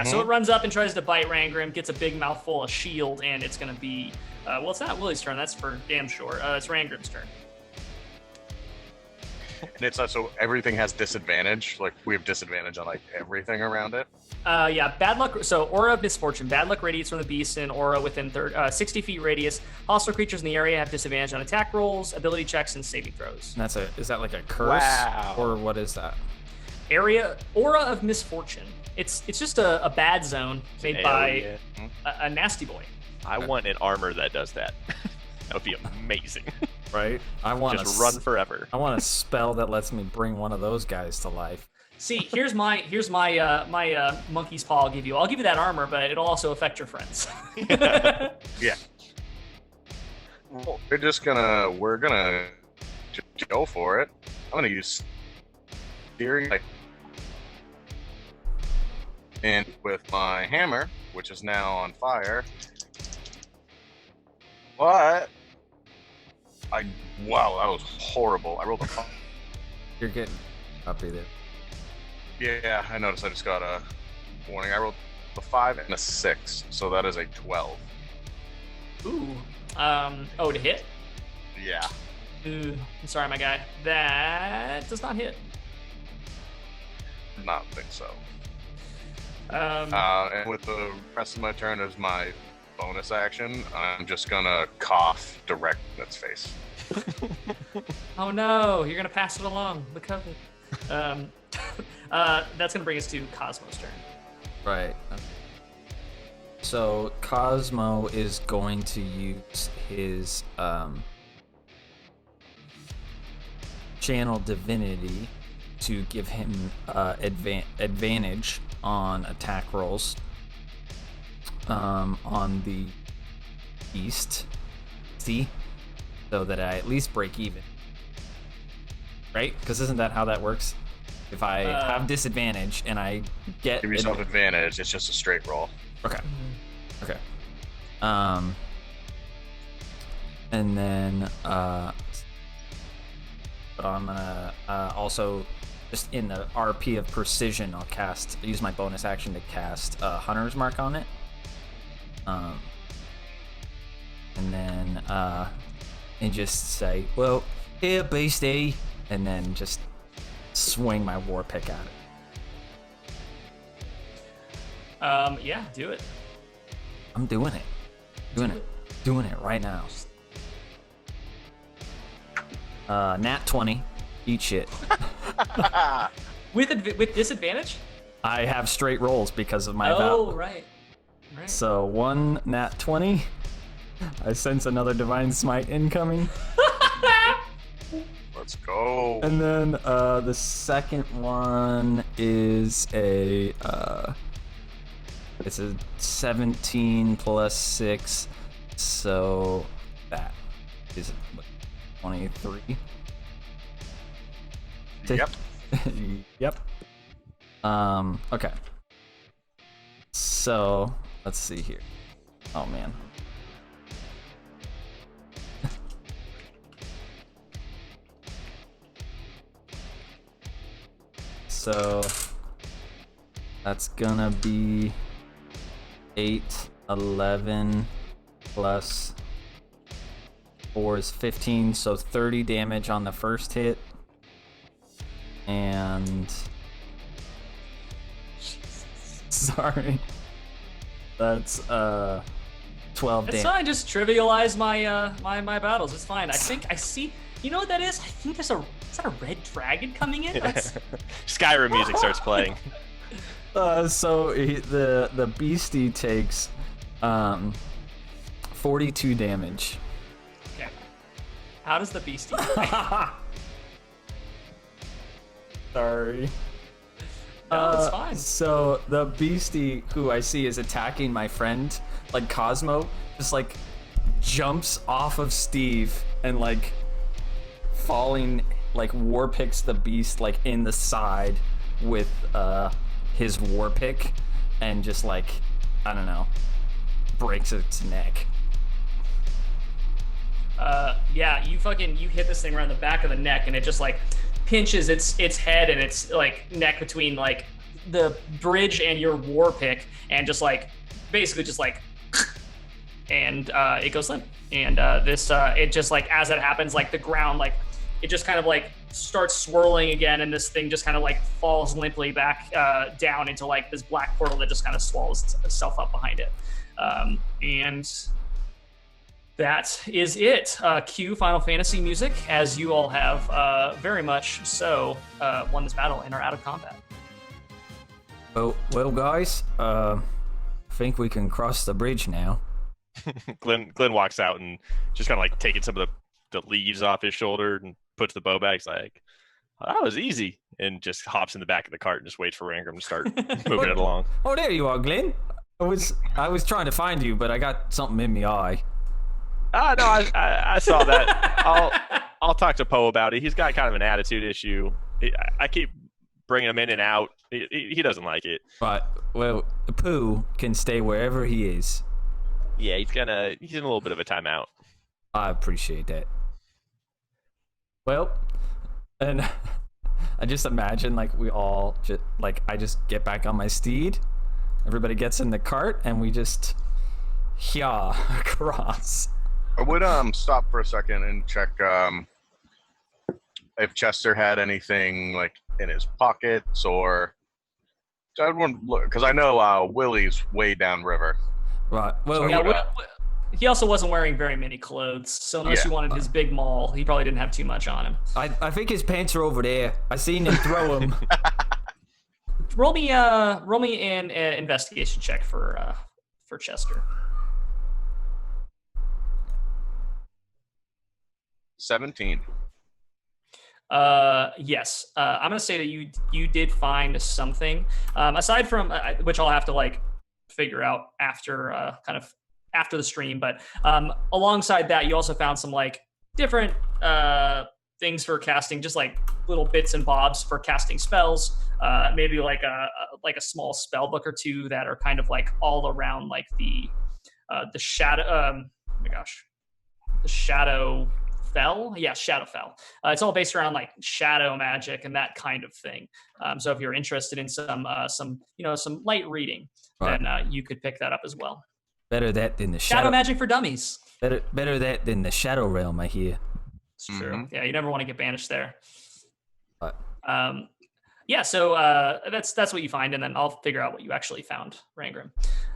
So it runs up and tries to bite Rangrim, gets a big mouthful of shield, and it's going to be... it's not Willie's turn. That's for damn sure. It's Rangrim's turn. And it's so everything has disadvantage. Like, we have disadvantage on like everything around it. Bad luck. So Aura of Misfortune. Bad luck radiates from the beast and aura within 60 feet radius. Hostile creatures in the area have disadvantage on attack rolls, ability checks, and saving throws. And is that like a curse? Wow. Or what is that? Aura of Misfortune. It's just a bad zone made by a nasty boy. I want an armor that does that. That would be amazing. Right? I want Just run forever. I want a spell that lets me bring one of those guys to life. See, here's my monkey's paw. I'll give you that armor, but it'll also affect your friends. Yeah. Well, we're gonna just go for it. I'm gonna use steering and with my hammer, which is now on fire. But wow, that was horrible. I rolled a 5. You're getting copy there. Yeah, I noticed. I just got a warning. I rolled a 5 and a 6, so that is a 12. Ooh. To hit? Yeah. Ooh, I'm sorry, my guy. That does not hit. Did not think so. Um, And with the rest of my turn as my bonus action, I'm just gonna cough direct in its face. Oh no, you're gonna pass it along. The COVID. That's gonna bring us to Cosmo's turn. Right. So Cosmo is going to use his channel divinity to give him advantage on attack rolls on the east. See? So that I at least break even. Right? Because isn't that how that works? If I have disadvantage and I get... Give yourself advantage, it's just a straight roll. Okay. Okay. And then but I'm gonna also just in the RP of precision, I'll use my bonus action to cast Hunter's Mark on it. And then and just say, well, here, beastie, and then just swing my war pick at it. Yeah, do it. I'm doing it. Doing it right now. Nat 20. Eat shit. With disadvantage? I have straight rolls because of my Right. So 1 nat 20. I sense another divine smite incoming. Let's go. And then the second one is it's a 17 plus 6, so that is 23. Yep. Yep. Okay. So let's see here. Oh man. So that's gonna be 8, 11 plus 4 is 15, so 30 damage on the first hit. And sorry. That's 12 It's damage. fine. Just trivialize my my battles. It's fine. I think I see. You know what that is? I think there's a. Is that a red dragon coming in? That's... Skyrim music starts playing. So the beastie takes 42 damage. Okay. How does the beastie? Sorry. No, it's fine. So the beastie who I see is attacking my friend, like Cosmo, just like jumps off of Steve and like falling, like war picks the beast like in the side with his war pick and just like, I don't know, breaks its neck. Yeah, you hit this thing around the back of the neck and it just like pinches its head and its like neck between like the bridge and your war pick and just like basically just like and it goes limp. And it just like as it happens, like the ground like it just kind of like starts swirling again and this thing just kind of like falls limply back down into like this black portal that just kind of swallows itself up behind it. And that is it. Cue Final Fantasy music, as you all have very much so won this battle and are out of combat. Well, guys, I think we can cross the bridge now. Glenn walks out and just kind of like taking some of the leaves off his shoulder and puts the bow back. He's like, that was easy, and just hops in the back of the cart and just waits for Rangram to start moving it along. Oh, there you are, Glenn. I was trying to find you, but I got something in my eye. No, I saw that. I'll talk to Poe about it. He's got kind of an attitude issue. I keep bringing him in and out. He doesn't like it. Right. Well, Pooh can stay wherever he is. Yeah, he's in a little bit of a timeout. I appreciate that. Well, and I just imagine like we all just like I just get back on my steed. Everybody gets in the cart and we just across. I would stop for a second and check if Chester had anything like in his pockets or I would look because I know Willie's way downriver. Right. Well, So Yeah, he also wasn't wearing very many clothes, so unless you wanted his big maul, he probably didn't have too much on him. I think his pants are over there. I seen him throw them. Roll me an investigation check for Chester. 17. Yes. I'm gonna say that you did find something aside from which I'll have to like figure out after kind of after the stream, but alongside that you also found some like different things for casting, just like little bits and bobs for casting spells, maybe like a small spell book or two that are kind of like all around like the shadow oh my gosh, the shadow fell. Yeah, Shadowfell. It's all based around like shadow magic and that kind of thing. So if you're interested in some light reading, then you could pick that up as well. Better that than the Shadow magic for dummies. Better that than the Shadow Realm, I hear. It's true. Yeah, you never want to get banished there. Right. Yeah, so that's what you find, and then I'll figure out what you actually found, Rangram.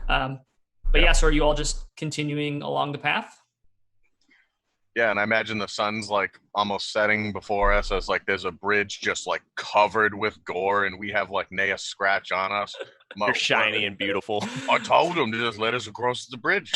But yeah, so are you all just continuing along the path? Yeah, and I imagine the sun's like almost setting before us as like there's a bridge just like covered with gore, and we have like Naya scratch on us. You're shiny and beautiful. I told him to just let us across the bridge.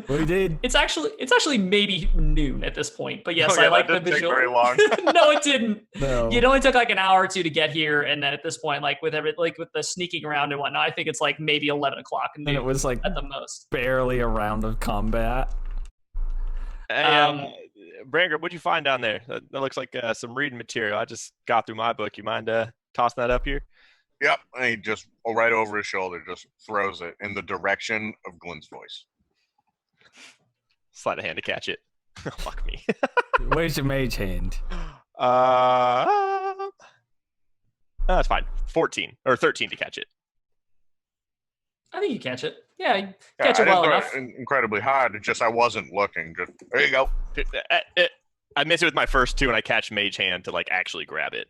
We did. It's actually maybe noon at this point, but yes, Oh, yeah, I like that the didn't take visual. very long. No, it didn't. No. It only took like an hour or two to get here, and then at this point, like with the sneaking around and whatnot, I think it's like maybe 11 o'clock, And it was like at the most. barely a round of combat. Branger, what'd you find down there? That looks like some reading material. I just got through my book. You mind tossing that up here? Yep, and he just right over his shoulder just throws it in the direction of Glenn's voice. Sleight of hand to catch it. Fuck me. Where's your mage hand? That's fine. 14 or 13 to catch it. I think you catch it. Yeah, you Yeah, catch it well I didn't enough. throw it incredibly hard. It's just I wasn't looking. Just there you go. I miss it with my first two, and I catch mage hand to like actually grab it.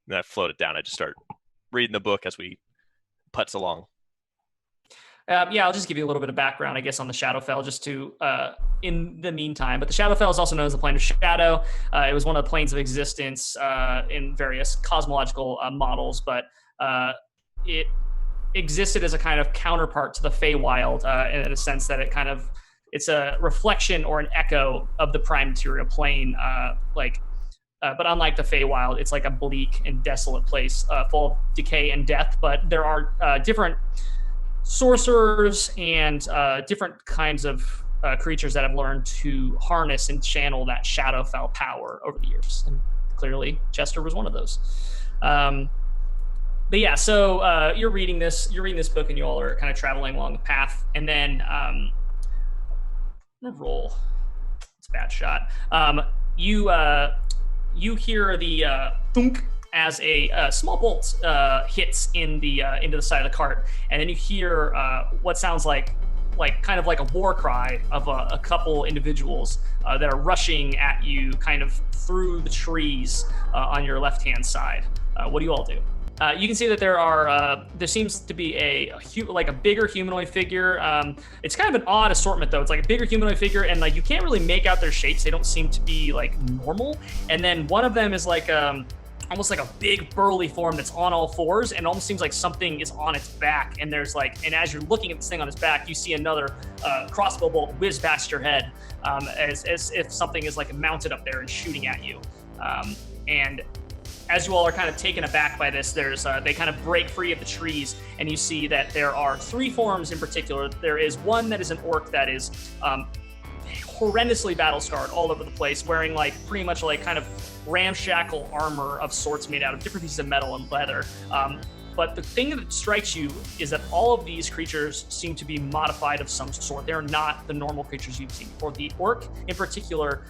Then I float it down. I just start reading the book as we putz along. Yeah, I'll just give you a little bit of background, I guess, on the Shadowfell, just to in the meantime. But the Shadowfell is also known as the Plane of Shadow. It was one of the planes of existence in various cosmological models, but it existed as a kind of counterpart to the Feywild in a sense that it's a reflection or an echo of the prime material plane, but unlike the Feywild, it's like a bleak and desolate place full of decay and death. But there are different sorcerers and different kinds of creatures that have learned to harness and channel that Shadowfell power over the years. And clearly, Chester was one of those. But yeah, so you're reading this book, and you all are kind of traveling along the path, and then I'm gonna roll. It's a bad shot. You hear the thunk as a small bolt hits into the side of the cart, and then you hear what sounds like kind of like a war cry of a couple individuals that are rushing at you, kind of through the trees on your left-hand side. What do you all do? You can see that there seems to be a bigger humanoid figure. It's kind of an odd assortment though. It's like a bigger humanoid figure, and like you can't really make out their shapes. They don't seem to be like normal. And then one of them is like almost like a big burly form that's on all fours, and it almost seems like something is on its back. And and as you're looking at this thing on its back, you see another crossbow bolt whiz past your head, as if something is like mounted up there and shooting at you. And as you all are kind of taken aback by this, they kind of break free of the trees, and you see that there are three forms in particular. There is one that is an orc that is horrendously battle-scarred all over the place, wearing like pretty much like kind of ramshackle armor of sorts made out of different pieces of metal and leather. But the thing that strikes you is that all of these creatures seem to be modified of some sort. They're not the normal creatures you've seen before. The orc in particular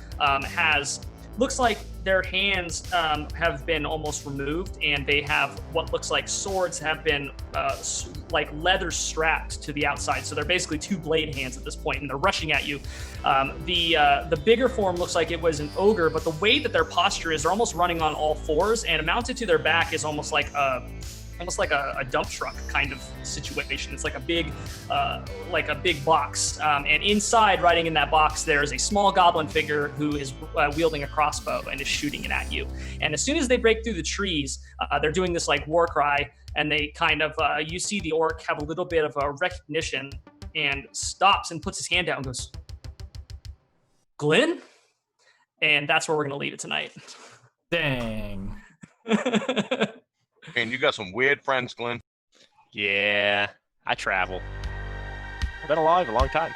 looks like their hands have been almost removed, and they have what looks like swords have been like leather strapped to the outside. So they're basically two blade hands at this point, and they're rushing at you. The bigger form looks like it was an ogre, but the way that their posture is, they're almost running on all fours, and mounted to their back is almost like a dump truck kind of situation. It's like a big box, and inside, riding in that box, there is a small goblin figure who is wielding a crossbow and is shooting it at you. And as soon as they break through the trees, they're doing this like war cry, and they kind of you see the orc have a little bit of a recognition and stops and puts his hand down and goes, "Glenn?" And that's where we're gonna leave it tonight. Dang. And you got some weird friends, Glenn. Yeah, I travel. I've been alive a long time.